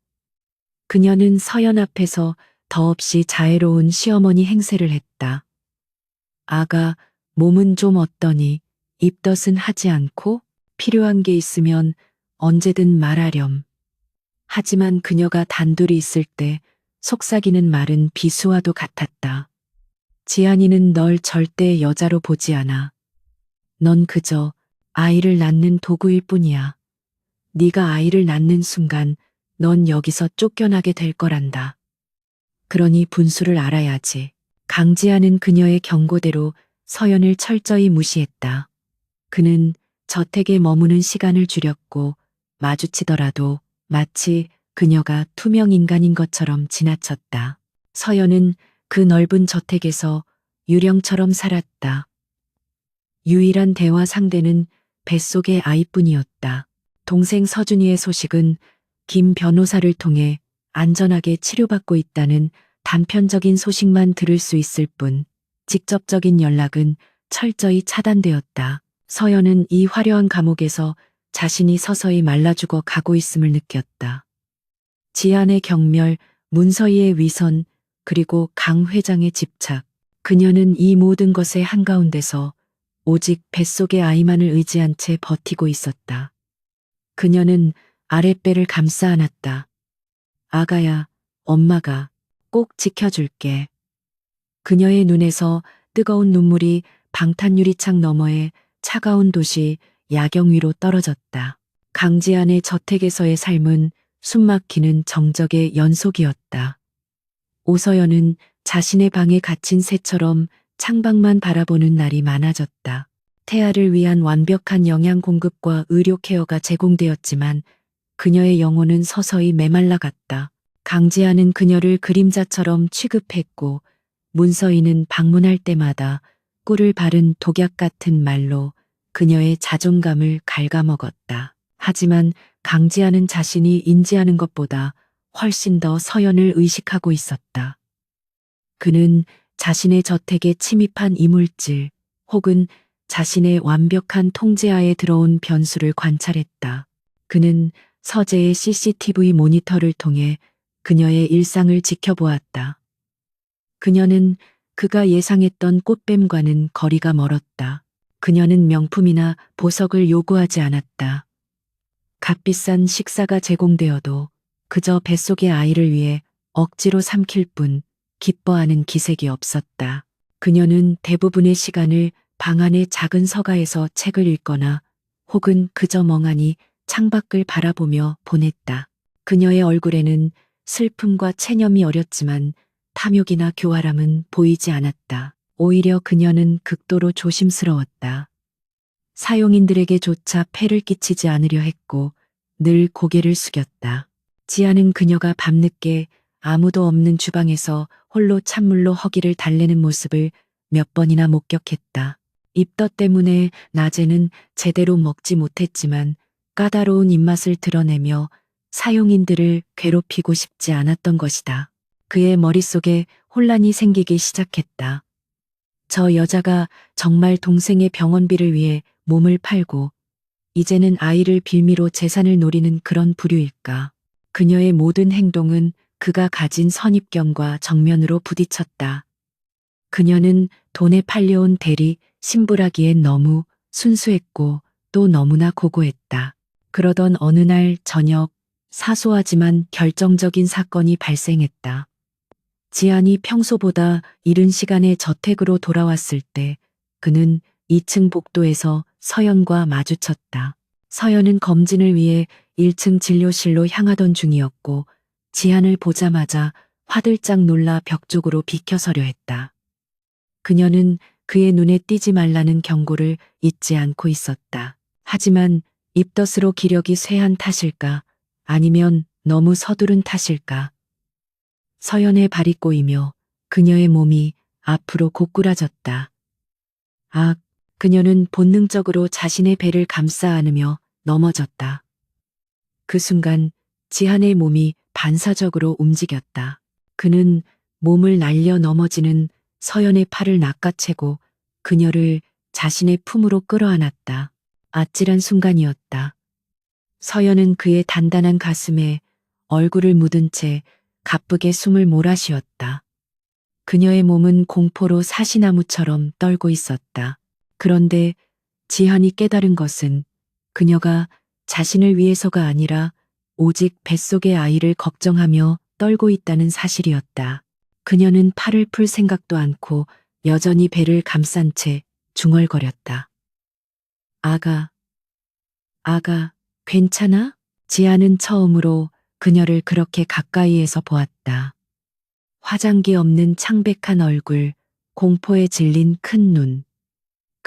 그녀는 서연 앞에서 더없이 자애로운 시어머니 행세를 했다. 아가, 몸은 좀 어떠니? 입덧은 하지 않고? 필요한 게 있으면 언제든 말하렴. 하지만 그녀가 단둘이 있을 때 속삭이는 말은 비수와도 같았다. 지안이는 널 절대 여자로 보지 않아. 넌 그저 아이를 낳는 도구일 뿐이야. 네가 아이를 낳는 순간 넌 여기서 쫓겨나게 될 거란다. 그러니 분수를 알아야지. 강지아는 그녀의 경고대로 서연을 철저히 무시했다. 그는 저택에 머무는 시간을 줄였고 마주치더라도 마치 그녀가 투명 인간인 것처럼 지나쳤다. 서연은 그 넓은 저택에서 유령처럼 살았다. 유일한 대화 상대는 뱃속의 아이뿐이었다. 동생 서준이의 소식은 김 변호사를 통해 안전하게 치료받고 있다는 단편적인 소식만 들을 수 있을 뿐 직접적인 연락은 철저히 차단되었다. 서연은 이 화려한 감옥에서 자신이 서서히 말라 죽어 가고 있음을 느꼈다. 지안의 경멸, 문서희의 위선, 그리고 강 회장의 집착. 그녀는 이 모든 것의 한가운데서 오직 뱃속의 아이만을 의지한 채 버티고 있었다. 그녀는 아랫배를 감싸 안았다. 아가야, 엄마가 꼭 지켜줄게. 그녀의 눈에서 뜨거운 눈물이 방탄유리창 너머의 차가운 도시 야경 위로 떨어졌다. 강지안의 저택에서의 삶은 숨막히는 정적의 연속이었다. 오서연은 자신의 방에 갇힌 새처럼 창밖만 바라보는 날이 많아졌다. 태아를 위한 완벽한 영양 공급과 의료 케어가 제공되었지만 그녀의 영혼은 서서히 메말라갔다. 강지아는 그녀를 그림자처럼 취급했고 문서인은 방문할 때마다 꿀을 바른 독약 같은 말로 그녀의 자존감을 갉아먹었다. 하지만 강지아는 자신이 인지하는 것보다 훨씬 더 서연을 의식하고 있었다. 그는 자신의 저택에 침입한 이물질 혹은 자신의 완벽한 통제하에 들어온 변수를 관찰했다. 그는 서재의 CCTV 모니터를 통해 그녀의 일상을 지켜보았다. 그녀는 그가 예상했던 꽃뱀과는 거리가 멀었다. 그녀는 명품이나 보석을 요구하지 않았다. 값비싼 식사가 제공되어도 그저 뱃속의 아이를 위해 억지로 삼킬 뿐 기뻐하는 기색이 없었다. 그녀는 대부분의 시간을 방 안의 작은 서가에서 책을 읽거나 혹은 그저 멍하니 창밖을 바라보며 보냈다. 그녀의 얼굴에는 슬픔과 체념이 어렸지만 탐욕이나 교활함은 보이지 않았다. 오히려 그녀는 극도로 조심스러웠다. 사용인들에게조차 폐를 끼치지 않으려 했고 늘 고개를 숙였다. 지아는 그녀가 밤늦게 아무도 없는 주방에서 홀로 찬물로 허기를 달래는 모습을 몇 번이나 목격했다. 입덧 때문에 낮에는 제대로 먹지 못했지만 까다로운 입맛을 드러내며 사용인들을 괴롭히고 싶지 않았던 것이다. 그의 머릿속에 혼란이 생기기 시작했다. 저 여자가 정말 동생의 병원비를 위해 몸을 팔고 이제는 아이를 빌미로 재산을 노리는 그런 부류일까. 그녀의 모든 행동은 그가 가진 선입견과 정면으로 부딪혔다. 그녀는 돈에 팔려온 대리 신부라기엔 너무 순수했고 또 너무나 고고했다. 그러던 어느 날 저녁 사소하지만 결정적인 사건이 발생했다. 지안이 평소보다 이른 시간에 저택으로 돌아왔을 때 그는 2층 복도에서 서연과 마주쳤다. 서연은 검진을 위해 1층 진료실로 향하던 중이었고 지안을 보자마자 화들짝 놀라 벽 쪽으로 비켜서려 했다. 그녀는 그의 눈에 띄지 말라는 경고를 잊지 않고 있었다. 하지만 입덧으로 기력이 쇠한 탓일까 아니면 너무 서두른 탓일까. 서연의 발이 꼬이며 그녀의 몸이 앞으로 고꾸라졌다. 아, 그녀는 본능적으로 자신의 배를 감싸 안으며 넘어졌다. 그 순간 지한의 몸이 반사적으로 움직였다. 그는 몸을 날려 넘어지는 서연의 팔을 낚아채고 그녀를 자신의 품으로 끌어안았다. 아찔한 순간이었다. 서연은 그의 단단한 가슴에 얼굴을 묻은 채 가쁘게 숨을 몰아쉬었다. 그녀의 몸은 공포로 사시나무처럼 떨고 있었다. 그런데 지한이 깨달은 것은 그녀가 자신을 위해서가 아니라 오직 뱃속의 아이를 걱정하며 떨고 있다는 사실이었다. 그녀는 팔을 풀 생각도 않고 여전히 배를 감싼 채 중얼거렸다. 아가, 아가, 괜찮아? 지아는 처음으로 그녀를 그렇게 가까이에서 보았다. 화장기 없는 창백한 얼굴, 공포에 질린 큰 눈,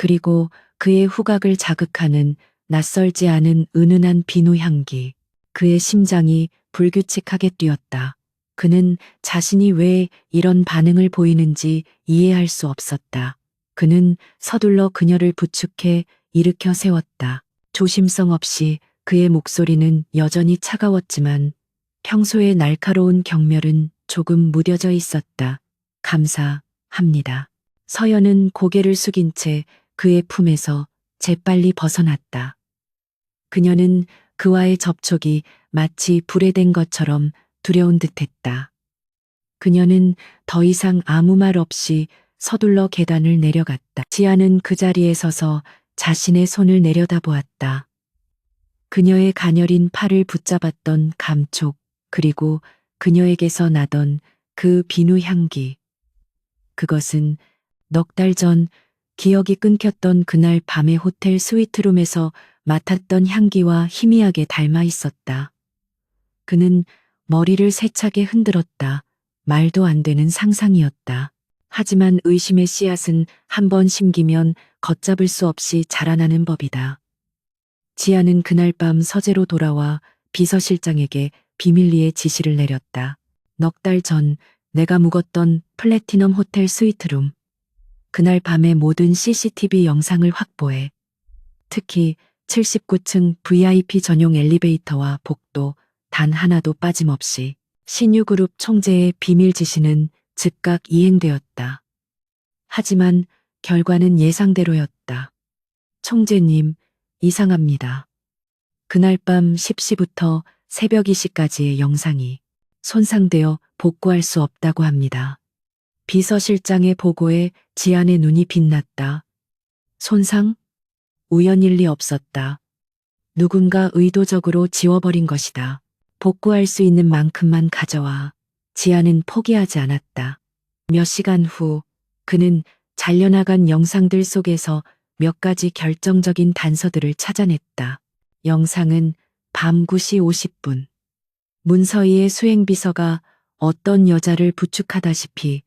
그리고 그의 후각을 자극하는 낯설지 않은 은은한 비누 향기. 그의 심장이 불규칙하게 뛰었다. 그는 자신이 왜 이런 반응을 보이는지 이해할 수 없었다. 그는 서둘러 그녀를 부축해 일으켜 세웠다. 조심성 없이 그의 목소리는 여전히 차가웠지만 평소의 날카로운 경멸은 조금 무뎌져 있었다. 감사합니다. 서연은 고개를 숙인 채 그의 품에서 재빨리 벗어났다. 그녀는 그와의 접촉이 마치 불에 댄 것처럼 두려운 듯했다. 그녀는 더 이상 아무 말 없이 서둘러 계단을 내려갔다. 지아는 그 자리에 서서 자신의 손을 내려다보았다. 그녀의 가녀린 팔을 붙잡았던 감촉, 그리고 그녀에게서 나던 그 비누 향기. 그것은 넉 달 전 기억이 끊겼던 그날 밤의 호텔 스위트룸에서 맡았던 향기와 희미하게 닮아 있었다. 그는 머리를 세차게 흔들었다. 말도 안 되는 상상이었다. 하지만 의심의 씨앗은 한번 심기면 걷잡을 수 없이 자라나는 법이다. 지아는 그날 밤 서재로 돌아와 비서실장에게 비밀리에 지시를 내렸다. 넉 달 전 내가 묵었던 플래티넘 호텔 스위트룸. 그날 밤의 모든 CCTV 영상을 확보해. 특히 79층 VIP 전용 엘리베이터와 복도 단 하나도 빠짐없이. 신유그룹 총재의 비밀 지시는 즉각 이행되었다. 하지만 결과는 예상대로였다. 총재님, 이상합니다. 그날 밤 10시부터 새벽 2시까지의 영상이 손상되어 복구할 수 없다고 합니다. 비서실장의 보고에 지안의 눈이 빛났다. 손상? 우연일 리 없었다. 누군가 의도적으로 지워버린 것이다. 복구할 수 있는 만큼만 가져와. 지안은 포기하지 않았다. 몇 시간 후 그는 잘려나간 영상들 속에서 몇 가지 결정적인 단서들을 찾아냈다. 영상은 밤 9시 50분. 문서희의 수행비서가 어떤 여자를 부축하다시피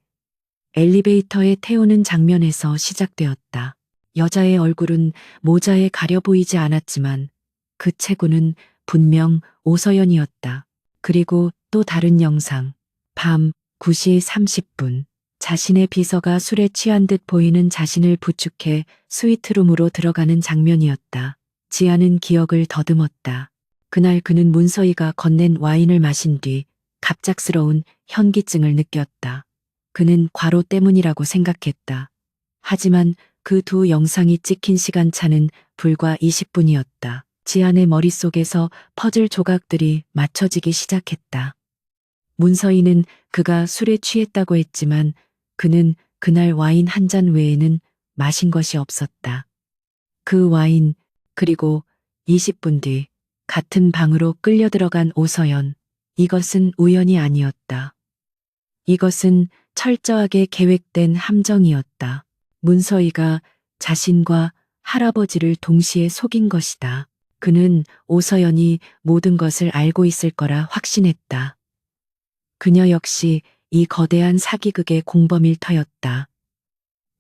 엘리베이터에 태우는 장면에서 시작되었다. 여자의 얼굴은 모자에 가려 보이지 않았지만 그 체구는 분명 오서연이었다. 그리고 또 다른 영상. 밤 9시 30분. 자신의 비서가 술에 취한 듯 보이는 자신을 부축해 스위트룸으로 들어가는 장면이었다. 지아는 기억을 더듬었다. 그날 그는 문서희가 건넨 와인을 마신 뒤 갑작스러운 현기증을 느꼈다. 그는 과로 때문이라고 생각했다. 하지만 그 두 영상이 찍힌 시간차는 불과 20분이었다. 지안의 머릿속에서 퍼즐 조각들이 맞춰지기 시작했다. 문서희는 그가 술에 취했다고 했지만 그는 그날 와인 한 잔 외에는 마신 것이 없었다. 그 와인, 그리고 20분 뒤 같은 방으로 끌려 들어간 오서연. 이것은 우연이 아니었다. 이것은 철저하게 계획된 함정이었다. 문서희가 자신과 할아버지를 동시에 속인 것이다. 그는 오서연이 모든 것을 알고 있을 거라 확신했다. 그녀 역시 이 거대한 사기극의 공범일 터였다.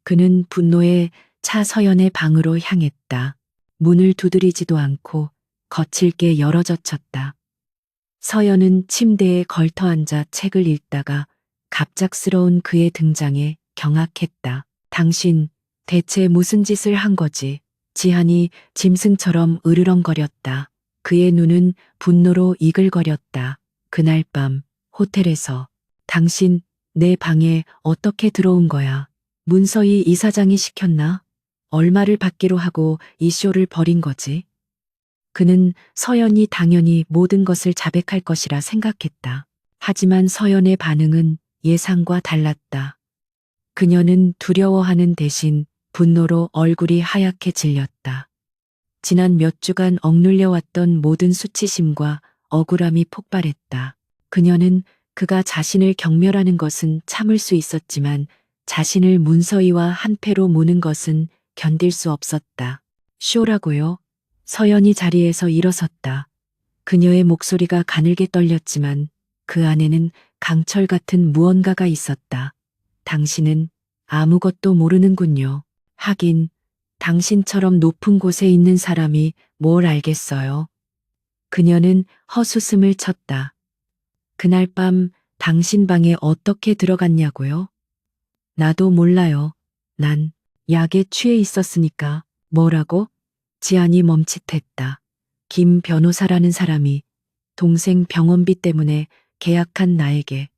그는 분노에 차 서연의 방으로 향했다. 문을 두드리지도 않고 거칠게 열어젖혔다. 서연은 침대에 걸터 앉아 책을 읽다가 갑작스러운 그의 등장에 경악했다. 당신 대체 무슨 짓을 한 거지? 지한이 짐승처럼 으르렁거렸다. 그의 눈은 분노로 이글거렸다. 그날 밤 호텔에서 당신 내 방에 어떻게 들어온 거야? 문서희 이사장이 시켰나? 얼마를 받기로 하고 이 쇼를 벌인 거지? 그는 서연이 당연히 모든 것을 자백할 것이라 생각했다. 하지만 서연의 반응은 예상과 달랐다. 그녀는 두려워하는 대신 분노로 얼굴이 하얗게 질렸다. 지난 몇 주간 억눌려 왔던 모든 수치심과 억울함이 폭발했다. 그녀는 그가 자신을 경멸하는 것은 참을 수 있었지만 자신을 문서희와 한패로 무는 것은 견딜 수 없었다. 쇼라고요? 서연이 자리에서 일어섰다. 그녀의 목소리가 가늘게 떨렸지만 그 안에는 강철 같은 무언가가 있었다. 당신은 아무것도 모르는군요. 하긴 당신처럼 높은 곳에 있는 사람이 뭘 알겠어요. 그녀는 헛웃음을 쳤다. 그날 밤 당신 방에 어떻게 들어갔냐고요? 나도 몰라요. 난 약에 취해 있었으니까. 뭐라고? 지안이 멈칫했다. 김 변호사라는 사람이 동생 병원비 때문에 계약한 나에게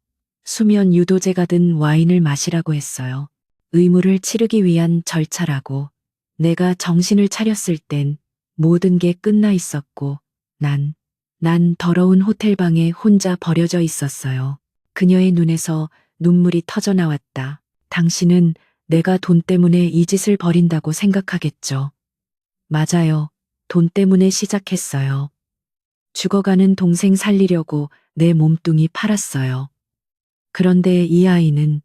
수면 유도제가 든 와인을 마시라고 했어요. 의무를 치르기 위한 절차라고. 내가 정신을 차렸을 땐 모든 게 끝나 있었고 난 더러운 호텔방에 혼자 버려져 있었어요. 그녀의 눈에서 눈물이 터져 나왔다. 당신은 내가 돈 때문에 이 짓을 벌인다고 생각하겠죠. 맞아요. 돈 때문에 시작했어요. 죽어가는 동생 살리려고 내 몸뚱이 팔았어요. 그런데 이 아이는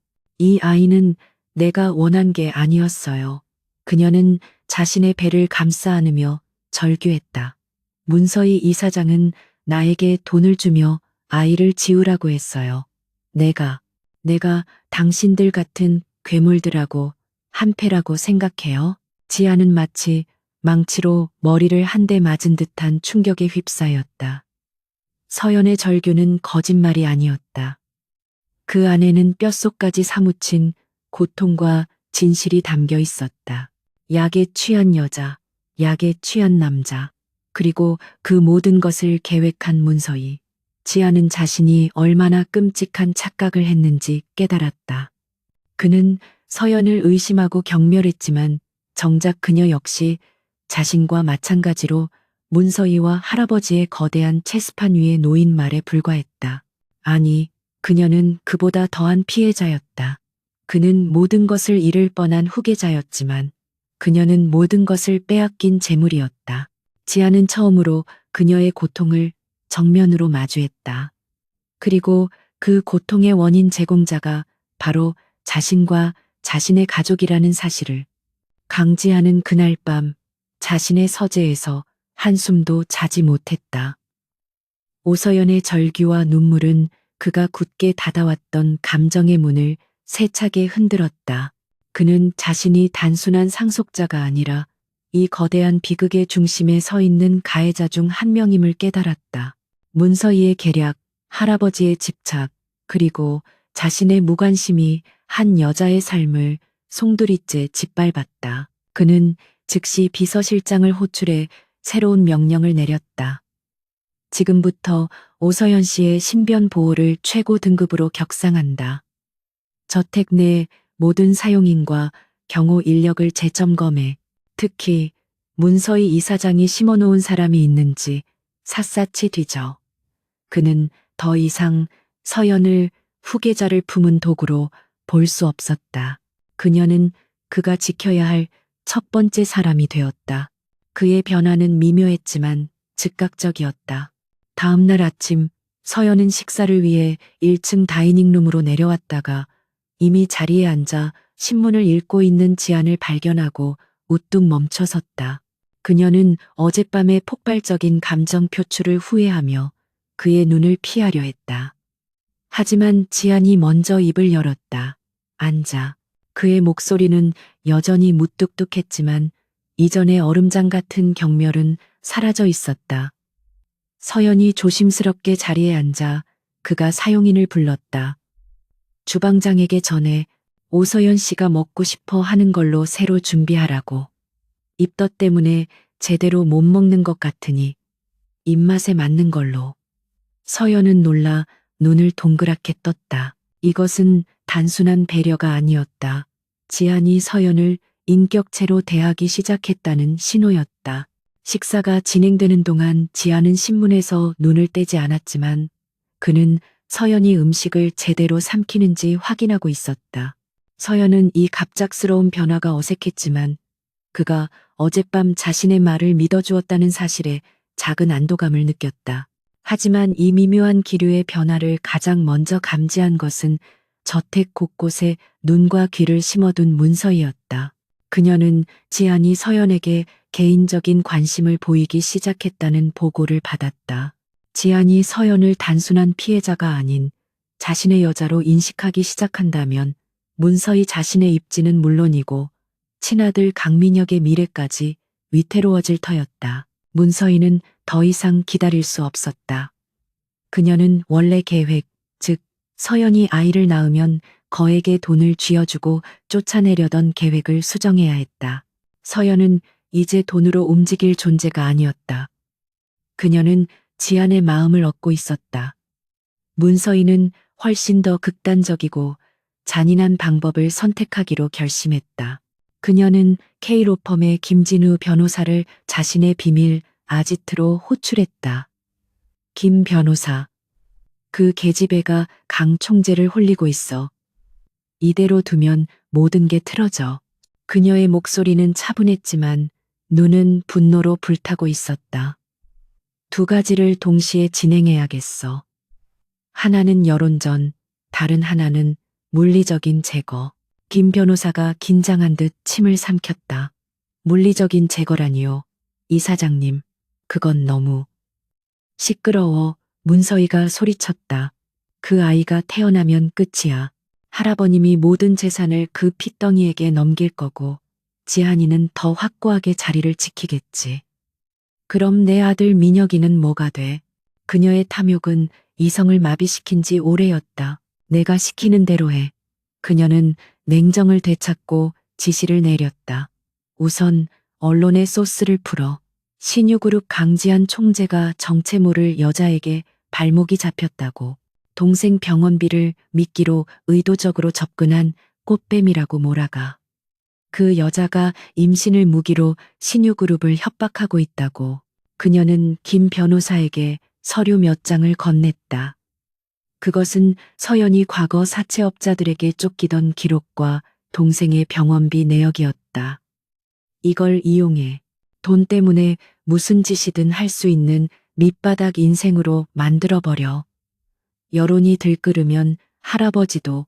내가 원한 게 아니었어요. 그녀는 자신의 배를 감싸 안으며 절규했다. 문서희 이사장은 나에게 돈을 주며 아이를 지우라고 했어요. 내가 당신들 같은 괴물들하고 한패라고 생각해요? 지아는 마치 망치로 머리를 한 대 맞은 듯한 충격에 휩싸였다. 서연의 절규는 거짓말이 아니었다. 그 안에는 뼛속까지 사무친 고통과 진실이 담겨 있었다. 약에 취한 여자, 약에 취한 남자, 그리고 그 모든 것을 계획한 문서희. 지아는 자신이 얼마나 끔찍한 착각을 했는지 깨달았다. 그는 서연을 의심하고 경멸했지만 정작 그녀 역시 자신과 마찬가지로 문서희와 할아버지의 거대한 체스판 위에 놓인 말에 불과했다. 아니, 그녀는 그보다 더한 피해자였다. 그는 모든 것을 잃을 뻔한 후계자였지만 그녀는 모든 것을 빼앗긴 재물이었다. 지아는 처음으로 그녀의 고통을 정면으로 마주했다. 그리고 그 고통의 원인 제공자가 바로 자신과 자신의 가족이라는 사실을 강지하는 그날 밤 자신의 서재에서 한숨도 자지 못했다. 오서연의 절규와 눈물은 그가 굳게 닫아왔던 감정의 문을 세차게 흔들었다. 그는 자신이 단순한 상속자가 아니라 이 거대한 비극의 중심에 서 있는 가해자 중 한 명임을 깨달았다. 문서희의 계략, 할아버지의 집착, 그리고 자신의 무관심이 한 여자의 삶을 송두리째 짓밟았다. 그는 즉시 비서실장을 호출해 새로운 명령을 내렸다. 지금부터 오서연 씨의 신변 보호를 최고 등급으로 격상한다. 저택 내 모든 사용인과 경호 인력을 재점검해 특히 문서희 이사장이 심어놓은 사람이 있는지 샅샅이 뒤져. 그는 더 이상 서연을 후계자를 품은 도구로 볼 수 없었다. 그녀는 그가 지켜야 할 첫 번째 사람이 되었다. 그의 변화는 미묘했지만 즉각적이었다. 다음 날 아침 서연은 식사를 위해 1층 다이닝룸으로 내려왔다가 이미 자리에 앉아 신문을 읽고 있는 지안을 발견하고 우뚝 멈춰섰다. 그녀는 어젯밤의 폭발적인 감정 표출을 후회하며 그의 눈을 피하려 했다. 하지만 지안이 먼저 입을 열었다. 앉아. 그의 목소리는 여전히 무뚝뚝했지만 이전의 얼음장 같은 경멸은 사라져 있었다. 서연이 조심스럽게 자리에 앉아 그가 사용인을 불렀다. 주방장에게 전해 오서연 씨가 먹고 싶어 하는 걸로 새로 준비하라고. 입덧 때문에 제대로 못 먹는 것 같으니 입맛에 맞는 걸로. 서연은 놀라 눈을 동그랗게 떴다. 이것은 단순한 배려가 아니었다. 지안이 서연을 인격체로 대하기 시작했다는 신호였다. 식사가 진행되는 동안 지안은 신문에서 눈을 떼지 않았지만 그는 서연이 음식을 제대로 삼키는지 확인하고 있었다. 서연은 이 갑작스러운 변화가 어색했지만 그가 어젯밤 자신의 말을 믿어주었다는 사실에 작은 안도감을 느꼈다. 하지만 이 미묘한 기류의 변화를 가장 먼저 감지한 것은 저택 곳곳에 눈과 귀를 심어둔 문서희였다. 그녀는 지안이 서연에게 개인적인 관심을 보이기 시작했다는 보고를 받았다. 지안이 서연을 단순한 피해자가 아닌 자신의 여자로 인식하기 시작한다면 문서희 자신의 입지는 물론이고 친아들 강민혁의 미래까지 위태로워질 터였다. 문서희는 더 이상 기다릴 수 없었다. 그녀는 원래 계획, 즉 서연이 아이를 낳으면 거액의 돈을 쥐어주고 쫓아내려던 계획을 수정해야 했다. 서연은 이제 돈으로 움직일 존재가 아니었다. 그녀는 지안의 마음을 얻고 있었다. 문서희는 훨씬 더 극단적이고 잔인한 방법을 선택하기로 결심했다. 그녀는 K로펌의 김진우 변호사를 자신의 비밀 아지트로 호출했다. 김 변호사. 그 계집애가 강 총재를 홀리고 있어. 이대로 두면 모든 게 틀어져. 그녀의 목소리는 차분했지만 눈은 분노로 불타고 있었다. 두 가지를 동시에 진행해야겠어. 하나는 여론전, 다른 하나는 물리적인 제거. 김 변호사가 긴장한 듯 침을 삼켰다. 물리적인 제거라니요. 이사장님, 그건 너무. 시끄러워. 문서희가 소리쳤다. 그 아이가 태어나면 끝이야. 할아버님이 모든 재산을 그 핏덩이에게 넘길 거고 지한이는 더 확고하게 자리를 지키겠지. 그럼 내 아들 민혁이는 뭐가 돼? 그녀의 탐욕은 이성을 마비시킨 지 오래였다. 내가 시키는 대로 해. 그녀는 냉정을 되찾고 지시를 내렸다. 우선 언론에 소스를 풀어. 신유그룹 강지한 총재가 정체 모를 여자에게 발목이 잡혔다고. 동생 병원비를 미끼로 의도적으로 접근한 꽃뱀이라고 몰아가. 그 여자가 임신을 무기로 신유그룹을 협박하고 있다고. 그녀는 김 변호사에게 서류 몇 장을 건넸다. 그것은 서연이 과거 사채업자들에게 쫓기던 기록과 동생의 병원비 내역이었다. 이걸 이용해 돈 때문에 무슨 짓이든 할 수 있는 밑바닥 인생으로 만들어버려. 여론이 들끓으면 할아버지도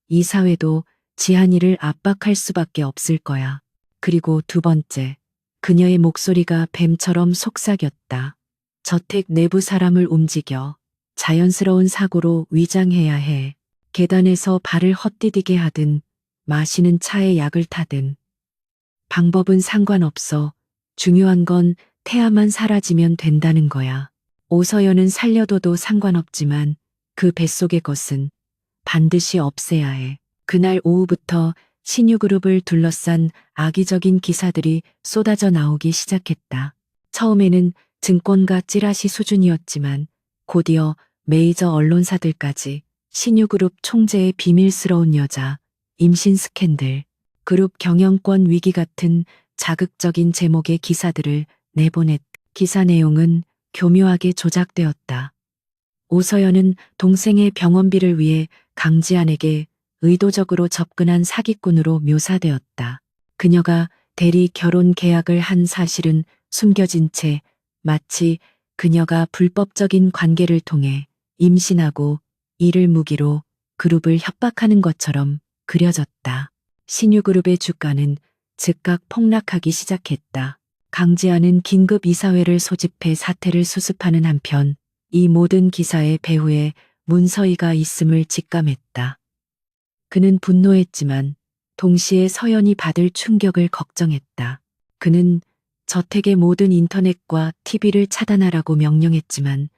이 사회도 지한이를 압박할 수밖에 없을 거야. 그리고 두 번째, 그녀의 목소리가 뱀처럼 속삭였다. 저택 내부 사람을 움직여 자연스러운 사고로 위장해야 해. 계단에서 발을 헛디디게 하든 마시는 차에 약을 타든. 방법은 상관없어. 중요한 건 태아만 사라지면 된다는 거야. 오서연은 살려둬도 상관없지만 그 뱃속의 것은 반드시 없애야 해. 그날 오후부터 신유그룹을 둘러싼 악의적인 기사들이 쏟아져 나오기 시작했다. 처음에는 증권가 찌라시 수준이었지만 곧이어 메이저 언론사들까지 신유그룹 총재의 비밀스러운 여자, 임신 스캔들, 그룹 경영권 위기 같은 자극적인 제목의 기사들을 내보냈다. 기사 내용은 교묘하게 조작되었다. 오서연은 동생의 병원비를 위해 강지한에게 의도적으로 접근한 사기꾼으로 묘사되었다. 그녀가 대리 결혼 계약을 한 사실은 숨겨진 채 마치 그녀가 불법적인 관계를 통해 임신하고 이를 무기로 그룹을 협박하는 것처럼 그려졌다. 신유그룹의 주가는 즉각 폭락하기 시작했다. 강지한은 긴급 이사회를 소집해 사태를 수습하는 한편 이 모든 기사의 배후에 문서희가 있음을 직감했다. 그는 분노했지만 동시에 서연이 받을 충격을 걱정했다. 그는 저택의 모든 인터넷과 TV를 차단하라고 명령했지만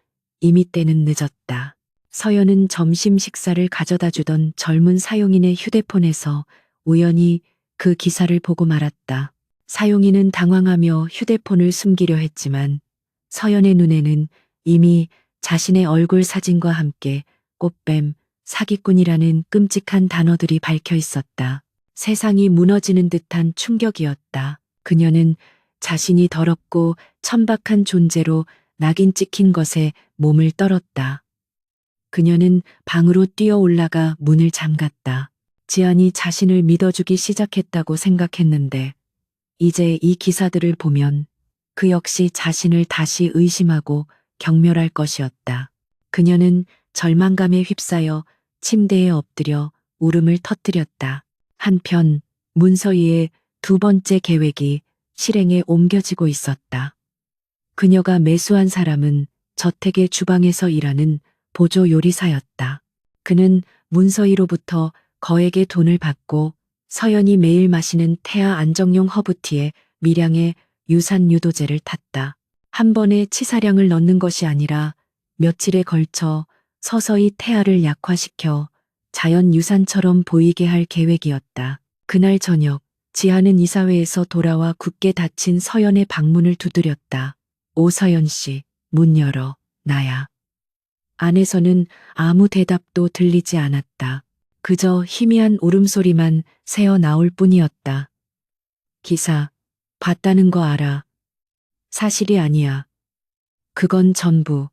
이미 때는 늦었다. 서연은 점심 식사를 가져다 주던 젊은 사용인의 휴대폰에서 우연히 그 기사를 보고 말았다. 사용인은 당황하며 휴대폰을 숨기려 했지만 서연의 눈에는 이미 자신의 얼굴 사진과 함께 꽃뱀, 사기꾼이라는 끔찍한 단어들이 밝혀 있었다. 세상이 무너지는 듯한 충격이었다. 그녀는 자신이 더럽고 천박한 존재로 낙인 찍힌 것에 몸을 떨었다. 그녀는 방으로 뛰어 올라가 문을 잠갔다. 지안이 자신을 믿어주기 시작했다고 생각했는데 이제 이 기사들을 보면 그 역시 자신을 다시 의심하고 경멸할 것이었다. 그녀는 절망감에 휩싸여 침대에 엎드려 울음을 터뜨렸다. 한편 문서희의 두 번째 계획이 실행에 옮겨지고 있었다. 그녀가 매수한 사람은 저택의 주방에서 일하는 보조 요리사였다. 그는 문서희로부터 거액의 돈을 받고 서연이 매일 마시는 태아 안정용 허브티에 미량의 유산 유도제를 탔다. 한 번에 치사량을 넣는 것이 아니라 며칠에 걸쳐 서서히 태아를 약화시켜 자연 유산처럼 보이게 할 계획이었다. 그날 저녁 지하는 이사회에서 돌아와 굳게 닫힌 서연의 방문을 두드렸다. 오서연 씨, 문 열어, 나야. 안에서는 아무 대답도 들리지 않았다. 그저 희미한 울음소리만 새어 나올 뿐이었다. 기사, 봤다는 거 알아. 사실이 아니야. 그건 전부.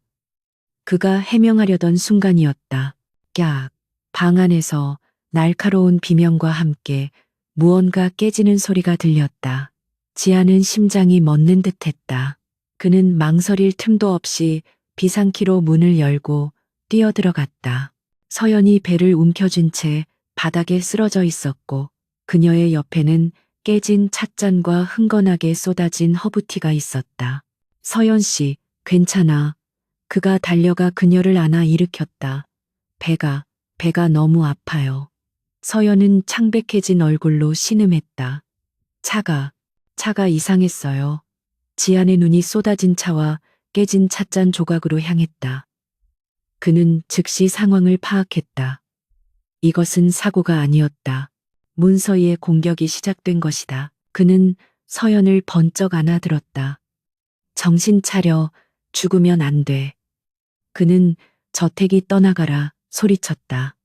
그가 해명하려던 순간이었다. 깍. 방 안에서 날카로운 비명과 함께 무언가 깨지는 소리가 들렸다. 지아는 심장이 멎는 듯했다. 그는 망설일 틈도 없이 비상키로 문을 열고 뛰어들어갔다. 서연이 배를 움켜쥔 채 바닥에 쓰러져 있었고 그녀의 옆에는 깨진 찻잔과 흥건하게 쏟아진 허브티가 있었다. 서연 씨, 괜찮아. 그가 달려가 그녀를 안아 일으켰다. 배가 너무 아파요. 서연은 창백해진 얼굴로 신음했다. 차가 이상했어요. 지안의 눈이 쏟아진 차와 깨진 찻잔 조각으로 향했다. 그는 즉시 상황을 파악했다. 이것은 사고가 아니었다. 문서희의 공격이 시작된 것이다. 그는 서연을 번쩍 안아들었다. 정신 차려, 죽으면 안 돼. 그는 저택이 떠나가라 소리쳤다.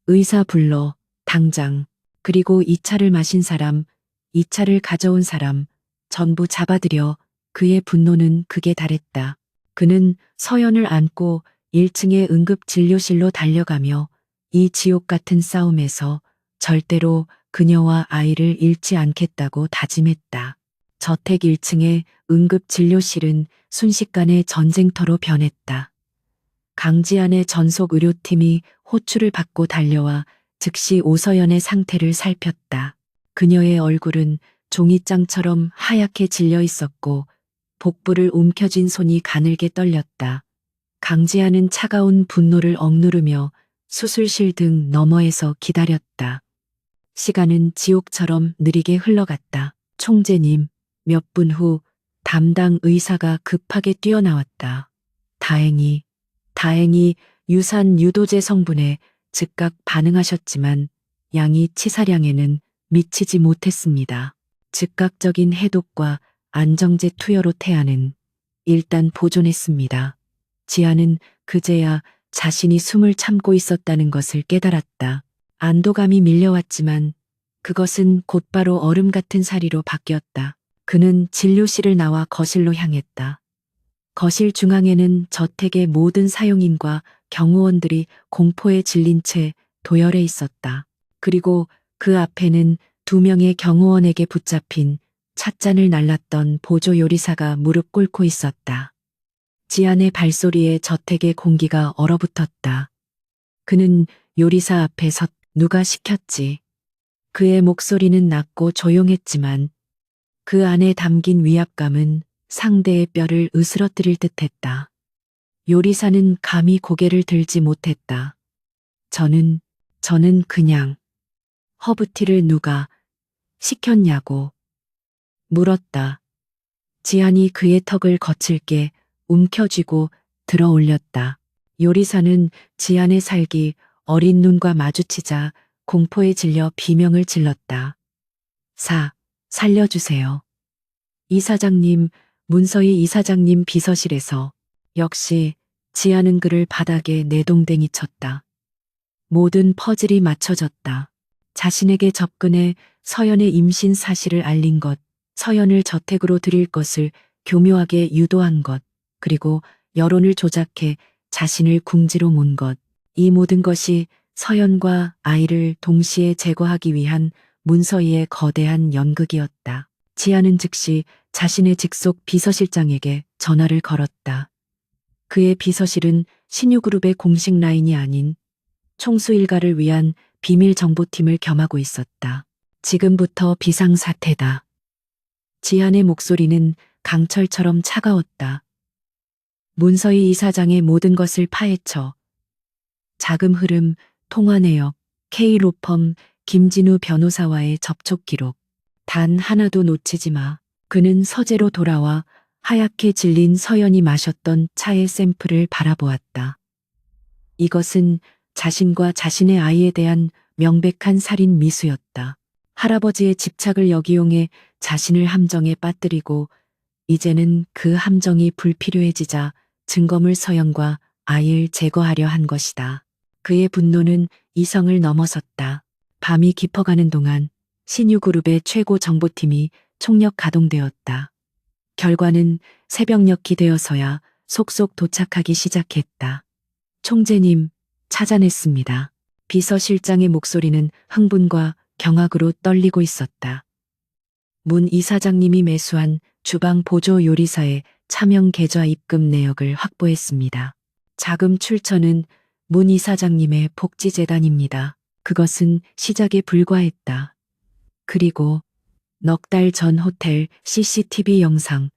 의사 불러, 당장. 그리고 이 차를 마신 사람, 이 차를 가져온 사람, 전부 잡아들여. 그의 분노는 극에 달했다. 그는 서연을 안고 1층의 응급진료실로 달려가며 이 지옥 같은 싸움에서 절대로 그녀와 아이를 잃지 않겠다고 다짐했다. 저택 1층의 응급진료실은 순식간에 전쟁터로 변했다. 강지안의 전속 의료팀이 호출을 받고 달려와 즉시 오서연의 상태를 살폈다. 그녀의 얼굴은 종이장처럼 하얗게 질려 있었고 복부를 움켜쥔 손이 가늘게 떨렸다. 강지아는 차가운 분노를 억누르며 수술실 등 너머에서 기다렸다. 시간은 지옥처럼 느리게 흘러갔다. 총재님, 몇 분 후 담당 의사가 급하게 뛰어나왔다. 다행히 유산 유도제 성분에 즉각 반응하셨지만 양이 치사량에는 미치지 못했습니다. 즉각적인 해독과 안정제 투여로 태아는 일단 보존했습니다. 지아는 그제야 자신이 숨을 참고 있었다는 것을 깨달았다. 안도감이 밀려왔지만 그것은 곧바로 얼음 같은 사리로 바뀌었다. 그는 진료실을 나와 거실로 향했다. 거실 중앙에는 저택의 모든 사용인과 경호원들이 공포에 질린 채 도열해 있었다. 그리고 그 앞에는 2명의 경호원에게 붙잡힌 찻잔을 날랐던 보조 요리사가 무릎 꿇고 있었다. 지안의 발소리에 저택의 공기가 얼어붙었다. 그는 요리사 앞에 누가 시켰지. 그의 목소리는 낮고 조용했지만 그 안에 담긴 위압감은 상대의 뼈를 으스러뜨릴 듯했다. 요리사는 감히 고개를 들지 못했다. 저는 그냥 허브티를 누가 시켰냐고 물었다. 지안이 그의 턱을 거칠게 움켜쥐고 들어 올렸다. 요리사는 지안의 살기 어린 눈과 마주치자 공포에 질려 비명을 질렀다. 살려주세요. 이사장님, 문서희 이사장님 비서실에서. 역시 지안은 그를 바닥에 내동댕이 쳤다. 모든 퍼즐이 맞춰졌다. 자신에게 접근해 서연의 임신 사실을 알린 것, 서연을 저택으로 들일 것을 교묘하게 유도한 것, 그리고 여론을 조작해 자신을 궁지로 몬 것. 이 모든 것이 서연과 아이를 동시에 제거하기 위한 문서희의 거대한 연극이었다. 지아는 즉시 자신의 직속 비서실장에게 전화를 걸었다. 그의 비서실은 신유그룹의 공식 라인이 아닌 총수 일가를 위한 비밀 정보팀을 겸하고 있었다. 지금부터 비상사태다. 지안의 목소리는 강철처럼 차가웠다. 문서희 이사장의 모든 것을 파헤쳐. 자금 흐름, 통화 내역, K로펌, 김진우 변호사와의 접촉 기록. 단 하나도 놓치지 마. 그는 서재로 돌아와 하얗게 질린 서연이 마셨던 차의 샘플을 바라보았다. 이것은 자신과 자신의 아이에 대한 명백한 살인 미수였다. 할아버지의 집착을 역이용해 자신을 함정에 빠뜨리고 이제는 그 함정이 불필요해지자 증거물 서연과 아이를 제거하려 한 것이다. 그의 분노는 이성을 넘어섰다. 밤이 깊어가는 동안 신유그룹의 최고 정보팀이 총력 가동되었다. 결과는 새벽녘이 되어서야 속속 도착하기 시작했다. 총재님, 찾아냈습니다. 비서실장의 목소리는 흥분과 경악으로 떨리고 있었다. 문 이사장님이 매수한 주방 보조 요리사의 차명 계좌 입금 내역을 확보했습니다. 자금 출처는 문 이사장님의 복지재단입니다. 그것은 시작에 불과했다. 그리고 넉 달 전 호텔 CCTV 영상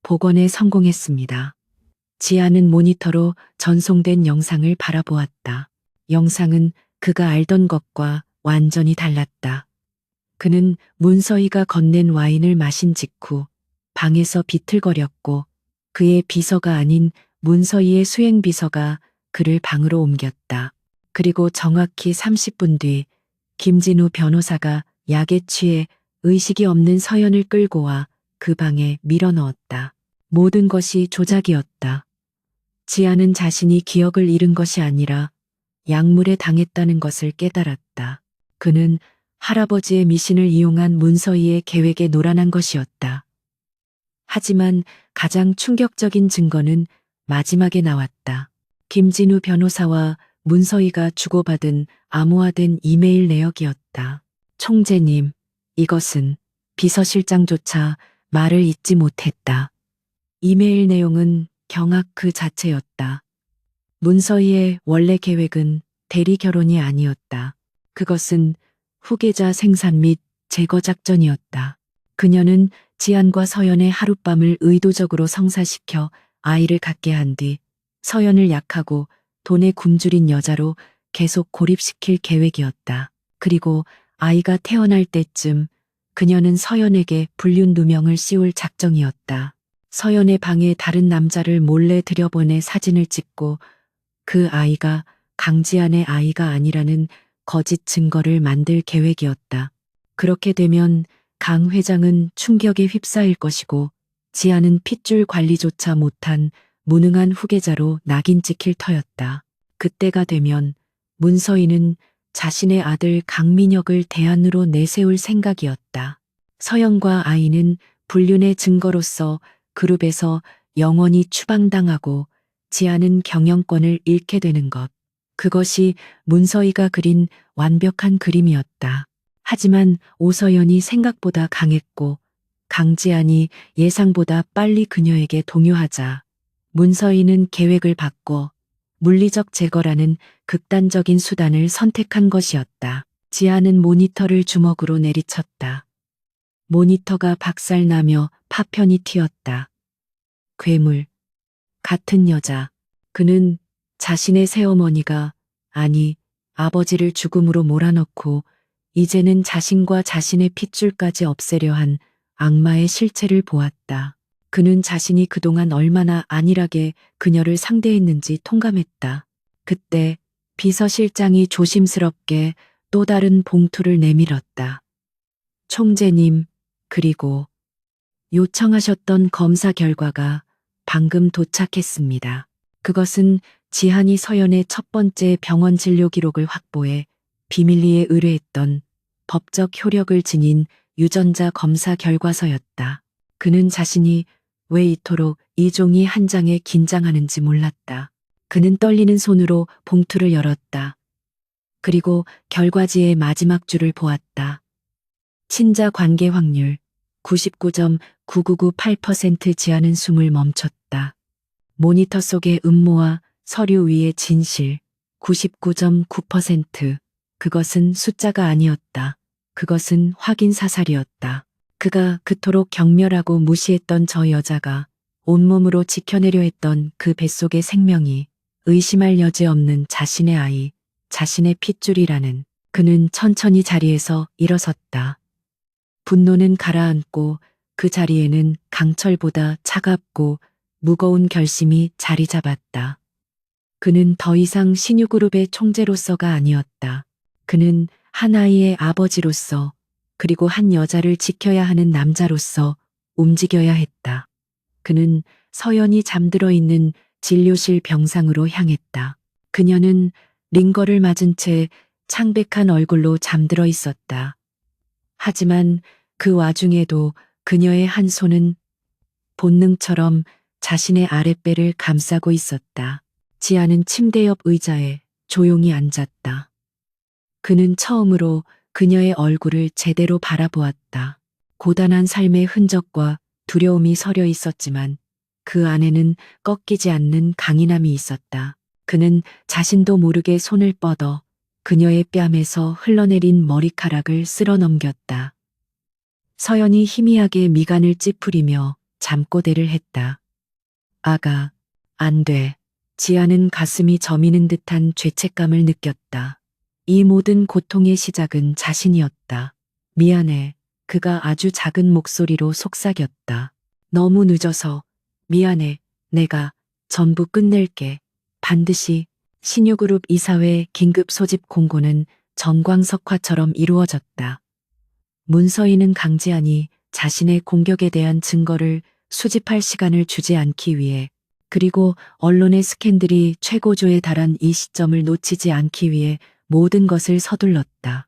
복원에 성공했습니다. 지아는 모니터로 전송된 영상을 바라보았다. 영상은 그가 알던 것과 완전히 달랐다. 그는 문서희가 건넨 와인을 마신 직후 방에서 비틀거렸고 그의 비서가 아닌 문서희의 수행비서가 그를 방으로 옮겼다. 그리고 정확히 30분 뒤 김진우 변호사가 약에 취해 의식이 없는 서연을 끌고 와 그 방에 밀어넣었다. 모든 것이 조작이었다. 지아는 자신이 기억을 잃은 것이 아니라 약물에 당했다는 것을 깨달았다. 그는 할아버지의 미신을 이용한 문서희의 계획에 노란한 것이었다. 하지만 가장 충격적인 증거는 마지막에 나왔다. 김진우 변호사와 문서희가 주고받은 암호화된 이메일 내역이었다. 총재님, 이것은 비서실장조차 말을 잇지 못했다. 이메일 내용은 경악 그 자체였다. 문서희의 원래 계획은 대리 결혼이 아니었다. 그것은 후계자 생산 및 제거 작전이었다. 그녀는 지안과 서연의 하룻밤을 의도적으로 성사시켜 아이를 갖게 한 뒤 서연을 약하고 돈에 굶주린 여자로 계속 고립시킬 계획이었다. 그리고 아이가 태어날 때쯤 그녀는 서연에게 불륜 누명을 씌울 작정이었다. 서연의 방에 다른 남자를 몰래 들여보내 사진을 찍고 그 아이가 강지안의 아이가 아니라는 거짓 증거를 만들 계획이었다. 그렇게 되면 강 회장은 충격에 휩싸일 것이고 지안은 핏줄 관리조차 못한 무능한 후계자로 낙인 찍힐 터였다. 그때가 되면 문서희는 자신의 아들 강민혁을 대안으로 내세울 생각이었다. 서영과 아이는 불륜의 증거로서 그룹에서 영원히 추방당하고 지아는 경영권을 잃게 되는 것. 그것이 문서희가 그린 완벽한 그림이었다. 하지만 오서연이 생각보다 강했고 강지안이 예상보다 빨리 그녀에게 동요하자 문서희는 계획을 바꿔 물리적 제거라는 극단적인 수단을 선택한 것이었다. 지아는 모니터를 주먹으로 내리쳤다. 모니터가 박살나며 파편이 튀었다. 괴물. 같은 여자. 그는 자신의 새어머니가, 아니, 아버지를 죽음으로 몰아넣고 이제는 자신과 자신의 핏줄까지 없애려 한 악마의 실체를 보았다. 그는 자신이 그동안 얼마나 안일하게 그녀를 상대했는지 통감했다. 그때 비서실장이 조심스럽게 또 다른 봉투를 내밀었다. 총재님, 그리고 요청하셨던 검사 결과가 방금 도착했습니다. 그것은 지한이 서연의 첫 번째 병원 진료 기록을 확보해 비밀리에 의뢰했던 법적 효력을 지닌 유전자 검사 결과서였다. 그는 자신이 왜 이토록 이 종이 한 장에 긴장하는지 몰랐다. 그는 떨리는 손으로 봉투를 열었다. 그리고 결과지의 마지막 줄을 보았다. 친자 관계 확률 99.9998% 지하는 숨을 멈췄다. 모니터 속의 음모와 서류 위의 진실 99.9%. 그것은 숫자가 아니었다. 그것은 확인 사살이었다. 그가 그토록 경멸하고 무시했던 저 여자가 온몸으로 지켜내려 했던 그 뱃속의 생명이 의심할 여지 없는 자신의 아이, 자신의 핏줄이라는. 그는 천천히 자리에서 일어섰다. 분노는 가라앉고 그 자리에는 강철보다 차갑고 무거운 결심이 자리 잡았다. 그는 더 이상 신유그룹의 총재로서가 아니었다. 그는 한 아이의 아버지로서 그리고 한 여자를 지켜야 하는 남자로서 움직여야 했다. 그는 서연이 잠들어 있는 진료실 병상으로 향했다. 그녀는 링거를 맞은 채 창백한 얼굴로 잠들어 있었다. 하지만 그 와중에도 그녀의 한 손은 본능처럼 자신의 아랫배를 감싸고 있었다. 지아는 침대 옆 의자에 조용히 앉았다. 그는 처음으로 그녀의 얼굴을 제대로 바라보았다. 고단한 삶의 흔적과 두려움이 서려 있었지만 그 안에는 꺾이지 않는 강인함이 있었다. 그는 자신도 모르게 손을 뻗어 그녀의 뺨에서 흘러내린 머리카락을 쓸어 넘겼다. 서연이 희미하게 미간을 찌푸리며 잠꼬대를 했다. 아가, 안 돼. 지아는 가슴이 저미는 듯한 죄책감을 느꼈다. 이 모든 고통의 시작은 자신이었다. 미안해. 그가 아주 작은 목소리로 속삭였다. 너무 늦어서 미안해. 내가 전부 끝낼게. 반드시. 신유그룹 이사회 긴급 소집 공고는 정광석화처럼 이루어졌다. 문서희는 강지안이 자신의 공격에 대한 증거를 수집할 시간을 주지 않기 위해 그리고 언론의 스캔들이 최고조에 달한 이 시점을 놓치지 않기 위해 모든 것을 서둘렀다.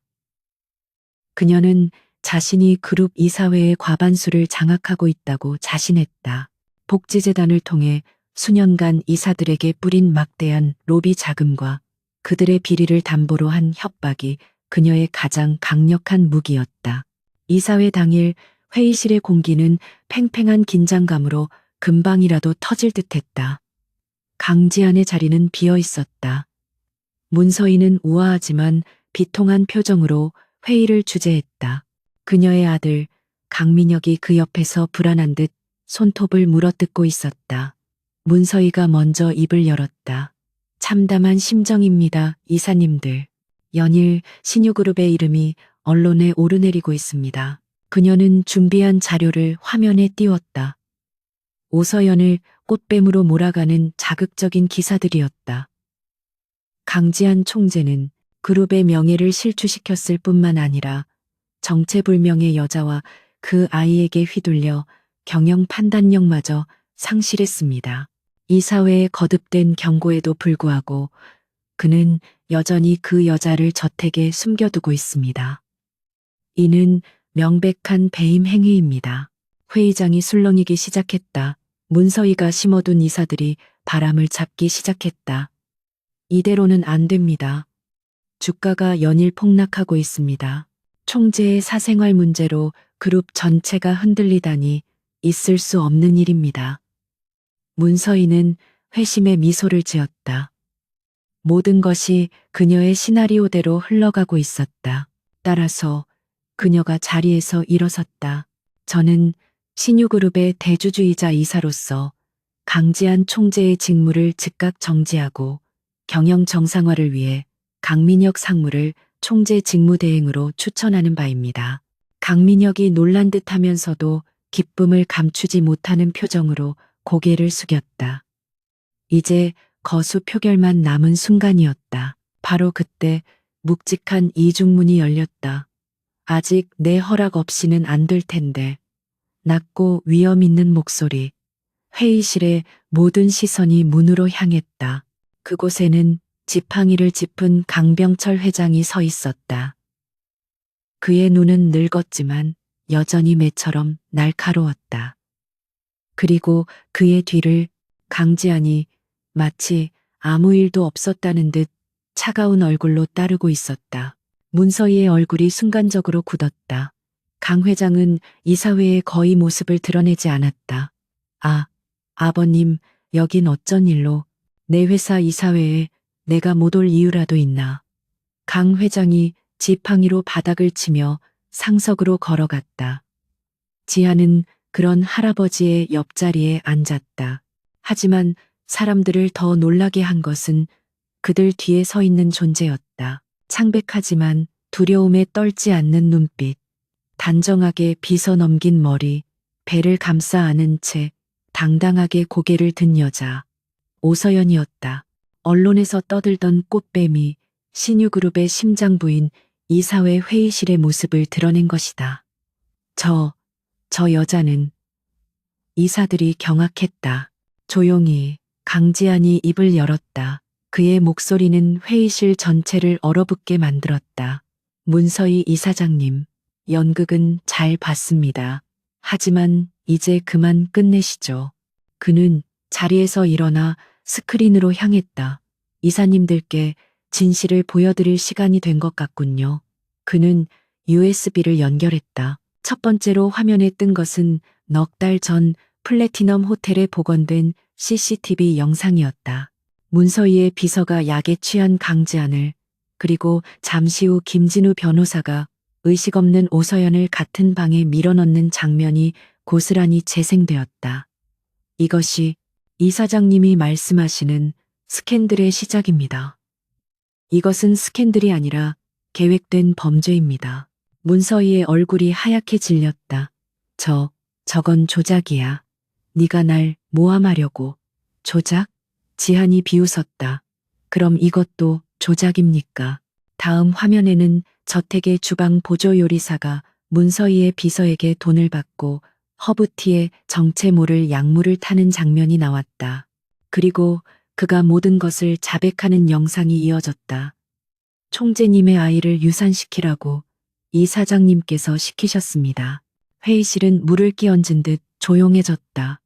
그녀는 자신이 그룹 이사회의 과반수를 장악하고 있다고 자신했다. 복지재단을 통해 수년간 이사들에게 뿌린 막대한 로비 자금과 그들의 비리를 담보로 한 협박이 그녀의 가장 강력한 무기였다. 이사회 당일 회의실의 공기는 팽팽한 긴장감으로 금방이라도 터질 듯했다. 강지안의 자리는 비어 있었다. 문서희는 우아하지만 비통한 표정으로 회의를 주재했다. 그녀의 아들 강민혁이 그 옆에서 불안한 듯 손톱을 물어뜯고 있었다. 문서희가 먼저 입을 열었다. 참담한 심정입니다, 이사님들. 연일 신유그룹의 이름이 언론에 오르내리고 있습니다. 그녀는 준비한 자료를 화면에 띄웠다. 오서연을 꽃뱀으로 몰아가는 자극적인 기사들이었다. 강지한 총재는 그룹의 명예를 실추시켰을 뿐만 아니라 정체불명의 여자와 그 아이에게 휘둘려 경영 판단력마저 상실했습니다. 이사회의 거듭된 경고에도 불구하고 그는 여전히 그 여자를 저택에 숨겨두고 있습니다. 이는 명백한 배임 행위입니다. 회의장이 술렁이기 시작했다. 문서희가 심어둔 이사들이 바람을 잡기 시작했다. 이대로는 안 됩니다. 주가가 연일 폭락하고 있습니다. 총재의 사생활 문제로 그룹 전체가 흔들리다니 있을 수 없는 일입니다. 문서희는 회심의 미소를 지었다. 모든 것이 그녀의 시나리오대로 흘러가고 있었다. 따라서 그녀가 자리에서 일어섰다. 저는 신유그룹의 대주주이자 이사로서 강지한 총재의 직무를 즉각 정지하고 경영 정상화를 위해 강민혁 상무를 총재 직무대행으로 추천하는 바입니다. 강민혁이 놀란 듯 하면서도 기쁨을 감추지 못하는 표정으로 고개를 숙였다. 이제 거수 표결만 남은 순간이었다. 바로 그때 묵직한 이중문이 열렸다. 아직 내 허락 없이는 안 될 텐데. 낮고 위험 있는 목소리. 회의실의 모든 시선이 문으로 향했다. 그곳에는 지팡이를 짚은 강병철 회장이 서 있었다. 그의 눈은 늙었지만 여전히 매처럼 날카로웠다. 그리고 그의 뒤를 강지한이 마치 아무 일도 없었다는 듯 차가운 얼굴로 따르고 있었다. 문서희의 얼굴이 순간적으로 굳었다. 강 회장은 이사회에 거의 모습을 드러내지 않았다. 아, 아버님, 여긴 어쩐 일로 내 회사 이사회에 내가 못 올 이유라도 있나. 강 회장이 지팡이로 바닥을 치며 상석으로 걸어갔다. 지아는 그런 할아버지의 옆자리에 앉았다. 하지만 사람들을 더 놀라게 한 것은 그들 뒤에 서 있는 존재였다. 창백하지만 두려움에 떨지 않는 눈빛, 단정하게 빗어 넘긴 머리, 배를 감싸 안은 채 당당하게 고개를 든 여자. 오서연이었다. 언론에서 떠들던 꽃뱀이 신유그룹의 심장부인 이사회 회의실의 모습을 드러낸 것이다. 저 여자는 이사들이 경악했다. 조용히 강지한이 입을 열었다. 그의 목소리는 회의실 전체를 얼어붙게 만들었다. 문서희 이사장님, 연극은 잘 봤습니다. 하지만 이제 그만 끝내시죠. 그는 자리에서 일어나 스크린으로 향했다. 이사님들께 진실을 보여드릴 시간이 된 것 같군요. 그는 USB를 연결했다. 첫 번째로 화면에 뜬 것은 넉 달 전 플래티넘 호텔에 복원된 CCTV 영상이었다. 문서희의 비서가 약에 취한 강지한을, 그리고 잠시 후 김진우 변호사가 의식 없는 오서연을 같은 방에 밀어넣는 장면이 고스란히 재생되었다. 이것이 이사장님이 말씀하시는 스캔들의 시작입니다. 이것은 스캔들이 아니라 계획된 범죄입니다. 문서희의 얼굴이 하얗게 질렸다. 저건 조작이야. 네가 날 모함하려고. 조작? 지한이 비웃었다. 그럼 이것도 조작입니까? 다음 화면에는 저택의 주방 보조요리사가 문서희의 비서에게 돈을 받고 허브티에 정체 모를 약물을 타는 장면이 나왔다. 그리고 그가 모든 것을 자백하는 영상이 이어졌다. 총재님의 아이를 유산시키라고 이 사장님께서 시키셨습니다. 회의실은 물을 끼얹은 듯 조용해졌다.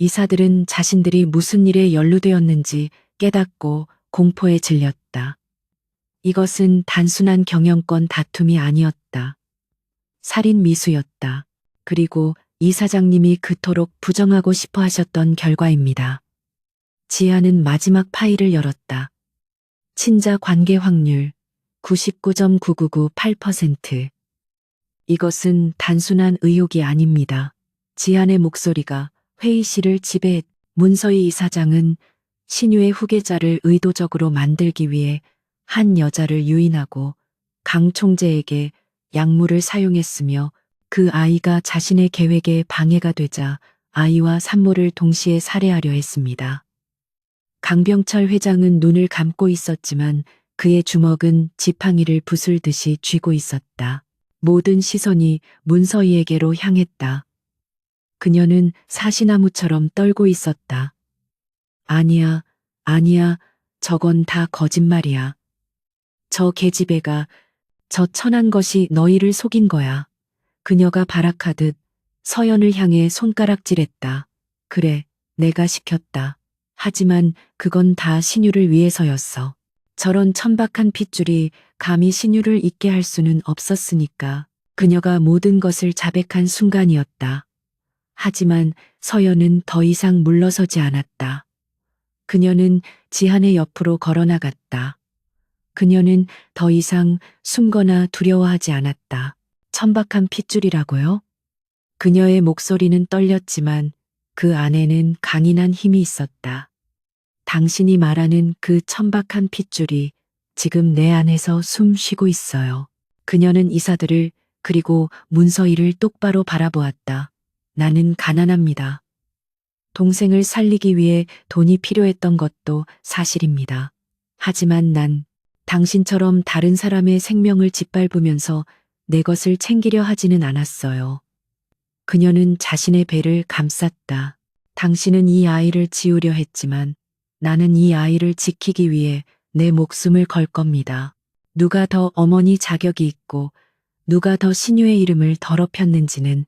이사들은 자신들이 무슨 일에 연루되었는지 깨닫고 공포에 질렸다. 이것은 단순한 경영권 다툼이 아니었다. 살인 미수였다. 그리고 이 사장님이 그토록 부정하고 싶어 하셨던 결과입니다. 지아는 마지막 파일을 열었다. 친자 관계 확률 99.9998%. 이것은 단순한 의혹이 아닙니다. 지한의 목소리가 회의실을 지배했. 문서희 이사장은 신유의 후계자를 의도적으로 만들기 위해 한 여자를 유인하고 강 총재에게 약물을 사용했으며 그 아이가 자신의 계획에 방해가 되자 아이와 산모를 동시에 살해하려 했습니다. 강병철 회장은 눈을 감고 있었지만 그의 주먹은 지팡이를 부술듯이 쥐고 있었다. 모든 시선이 문서희에게로 향했다. 그녀는 사시나무처럼 떨고 있었다. 아니야, 저건 다 거짓말이야. 저 계집애가, 저 천한 것이 너희를 속인 거야. 그녀가 발악하듯 서연을 향해 손가락질했다. 그래, 내가 시켰다. 하지만 그건 다 신유를 위해서였어. 저런 천박한 핏줄이 감히 신유를 잊게 할 수는 없었으니까. 그녀가 모든 것을 자백한 순간이었다. 하지만 서연은 더 이상 물러서지 않았다. 그녀는 지한의 옆으로 걸어나갔다. 그녀는 더 이상 숨거나 두려워하지 않았다. 천박한 핏줄이라고요? 그녀의 목소리는 떨렸지만 그 안에는 강인한 힘이 있었다. 당신이 말하는 그 천박한 핏줄이 지금 내 안에서 숨 쉬고 있어요. 그녀는 이사들을 그리고 문서희를 똑바로 바라보았다. 나는 가난합니다. 동생을 살리기 위해 돈이 필요했던 것도 사실입니다. 하지만 난 당신처럼 다른 사람의 생명을 짓밟으면서 내 것을 챙기려 하지는 않았어요. 그녀는 자신의 배를 감쌌다. 당신은 이 아이를 지우려 했지만 나는 이 아이를 지키기 위해 내 목숨을 걸 겁니다. 누가 더 어머니 자격이 있고 누가 더 신유의 이름을 더럽혔는지는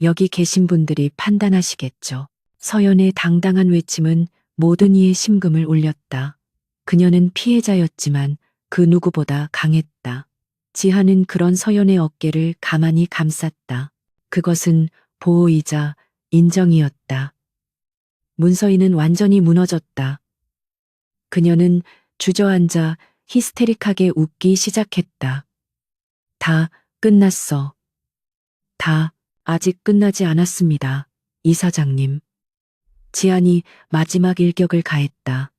여기 계신 분들이 판단하시겠죠. 서연의 당당한 외침은 모든 이의 심금을 울렸다. 그녀는 피해자였지만 그 누구보다 강했다. 지하는 그런 서연의 어깨를 가만히 감쌌다. 그것은 보호이자 인정이었다. 문서희는 완전히 무너졌다. 그녀는 주저앉아 히스테릭하게 웃기 시작했다. 다 끝났어. 다 아직 끝나지 않았습니다. 이사장님. 지한이 마지막 일격을 가했다.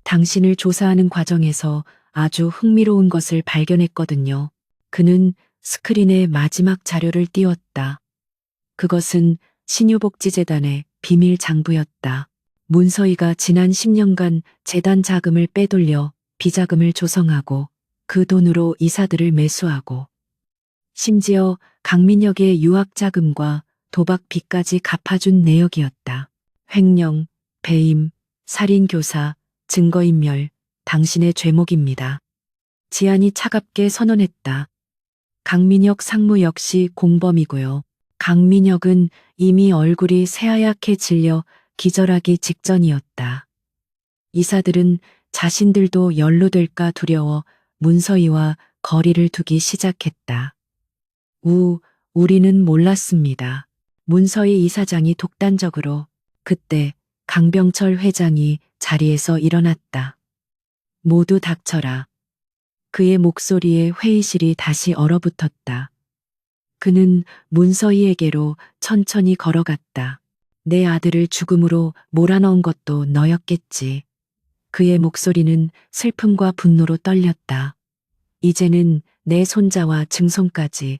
당신을 조사하는 과정에서 아주 흥미로운 것을 발견했거든요. 그는 스크린에 마지막 자료를 띄웠다. 그것은 신유복지재단의 비밀 장부였다. 문서희가 지난 10년간 재단 자금을 빼돌려 비자금을 조성하고 그 돈으로 이사들을 매수하고 심지어 강민혁의 유학 자금과 도박 빚까지 갚아준 내역이었다. 횡령, 배임, 살인교사, 증거인멸, 당신의 죄목입니다. 지한이 차갑게 선언했다. 강민혁 상무 역시 공범이고요. 강민혁은 이미 얼굴이 새하얗게 질려 기절하기 직전이었다. 이사들은 자신들도 연루될까 두려워 문서희와 거리를 두기 시작했다. 우리는 몰랐습니다. 문서희 이사장이 독단적으로 그때 강병철 회장이 자리에서 일어났다. 모두 닥쳐라. 그의 목소리에 회의실이 다시 얼어붙었다. 그는 문서희에게로 천천히 걸어갔다. 내 아들을 죽음으로 몰아넣은 것도 너였겠지. 그의 목소리는 슬픔과 분노로 떨렸다. 이제는 내 손자와 증손까지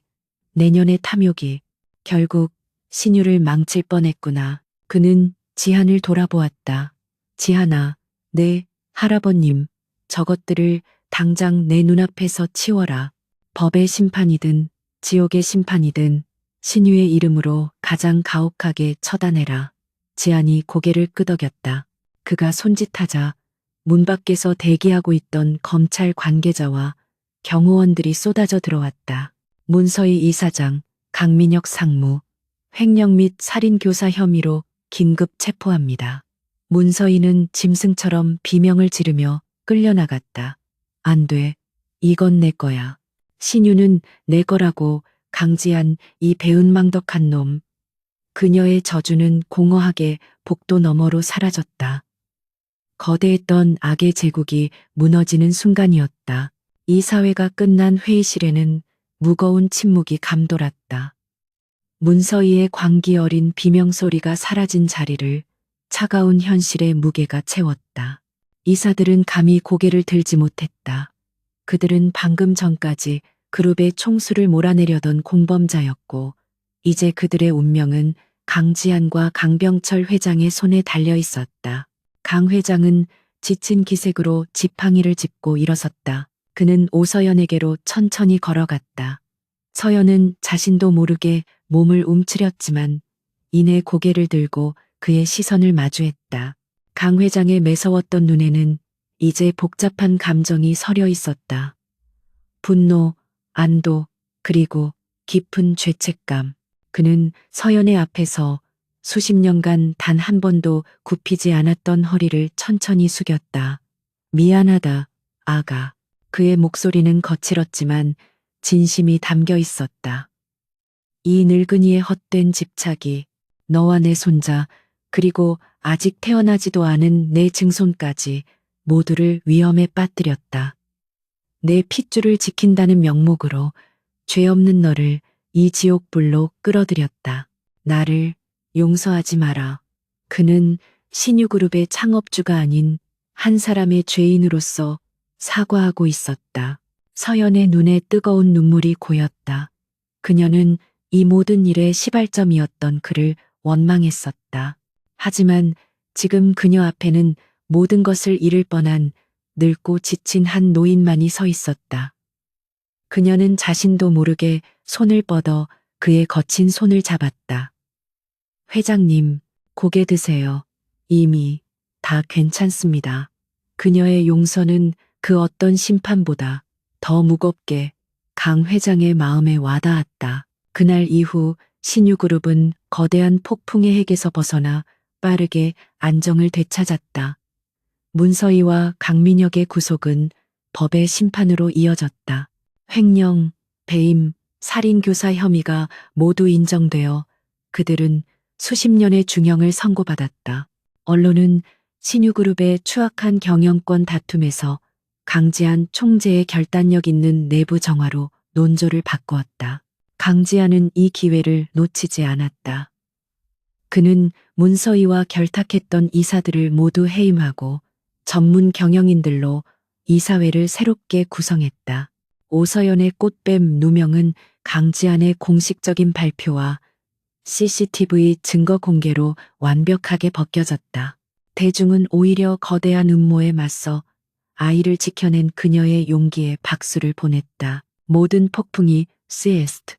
내년의 탐욕이 결국 신유를 망칠 뻔했구나. 그는 지한을 돌아보았다. 지한아, 네, 할아버님, 저것들을 당장 내 눈앞에서 치워라. 법의 심판이든 지옥의 심판이든 신유의 이름으로 가장 가혹하게 처단해라. 지한이 고개를 끄덕였다. 그가 손짓하자 문 밖에서 대기하고 있던 검찰 관계자와 경호원들이 쏟아져 들어왔다. 문서희 이사장, 강민혁 상무, 횡령 및 살인교사 혐의로 긴급 체포합니다. 문서희는 짐승처럼 비명을 지르며 끌려나갔다. 안 돼. 이건 내 거야. 신유는 내 거라고 강지한 이 배은망덕한 놈. 그녀의 저주는 공허하게 복도 너머로 사라졌다. 거대했던 악의 제국이 무너지는 순간이었다. 이 사회가 끝난 회의실에는 무거운 침묵이 감돌았다. 문서희의 광기 어린 비명소리가 사라진 자리를 차가운 현실의 무게가 채웠다. 이사들은 감히 고개를 들지 못했다. 그들은 방금 전까지 그룹의 총수를 몰아내려던 공범자였고 이제 그들의 운명은 강지한과 강병철 회장의 손에 달려 있었다. 강 회장은 지친 기색으로 지팡이를 짚고 일어섰다. 그는 오서연에게로 천천히 걸어갔다. 서연은 자신도 모르게 몸을 움츠렸지만 이내 고개를 들고 그의 시선을 마주했다. 강 회장의 매서웠던 눈에는 이제 복잡한 감정이 서려 있었다. 분노, 안도, 그리고 깊은 죄책감. 그는 서연의 앞에서 수십 년간 단 한 번도 굽히지 않았던 허리를 천천히 숙였다. 미안하다, 아가. 그의 목소리는 거칠었지만 진심이 담겨 있었다. 이 늙은이의 헛된 집착이 너와 내 손자, 그리고 아직 태어나지도 않은 내 증손까지 모두를 위험에 빠뜨렸다. 내 핏줄을 지킨다는 명목으로 죄 없는 너를 이 지옥불로 끌어들였다. 나를 용서하지 마라. 그는 신유그룹의 창업주가 아닌 한 사람의 죄인으로서 사과하고 있었다. 서연의 눈에 뜨거운 눈물이 고였다. 그녀는 이 모든 일의 시발점이었던 그를 원망했었다. 하지만 지금 그녀 앞에는 모든 것을 잃을 뻔한 늙고 지친 한 노인만이 서 있었다. 그녀는 자신도 모르게 손을 뻗어 그의 거친 손을 잡았다. 회장님, 고개 드세요. 이미 다 괜찮습니다. 그녀의 용서는 그 어떤 심판보다 더 무겁게 강 회장의 마음에 와닿았다. 그날 이후 신유그룹은 거대한 폭풍의 핵에서 벗어나 빠르게 안정을 되찾았다. 문서희와 강민혁의 구속은 법의 심판으로 이어졌다. 횡령, 배임, 살인교사 혐의가 모두 인정되어 그들은 수십 년의 중형을 선고받았다. 언론은 신유그룹의 추악한 경영권 다툼에서 강지한 총재의 결단력 있는 내부 정화로 논조를 바꾸었다. 강지한은 이 기회를 놓치지 않았다. 그는 문서희와 결탁했던 이사들을 모두 해임하고 전문 경영인들로 이사회를 새롭게 구성했다. 오서연의 꽃뱀 누명은 강지한의 공식적인 발표와 CCTV 증거 공개로 완벽하게 벗겨졌다. 대중은 오히려 거대한 음모에 맞서 아이를 지켜낸 그녀의 용기에 박수를 보냈다. 모든 폭풍이 시에스트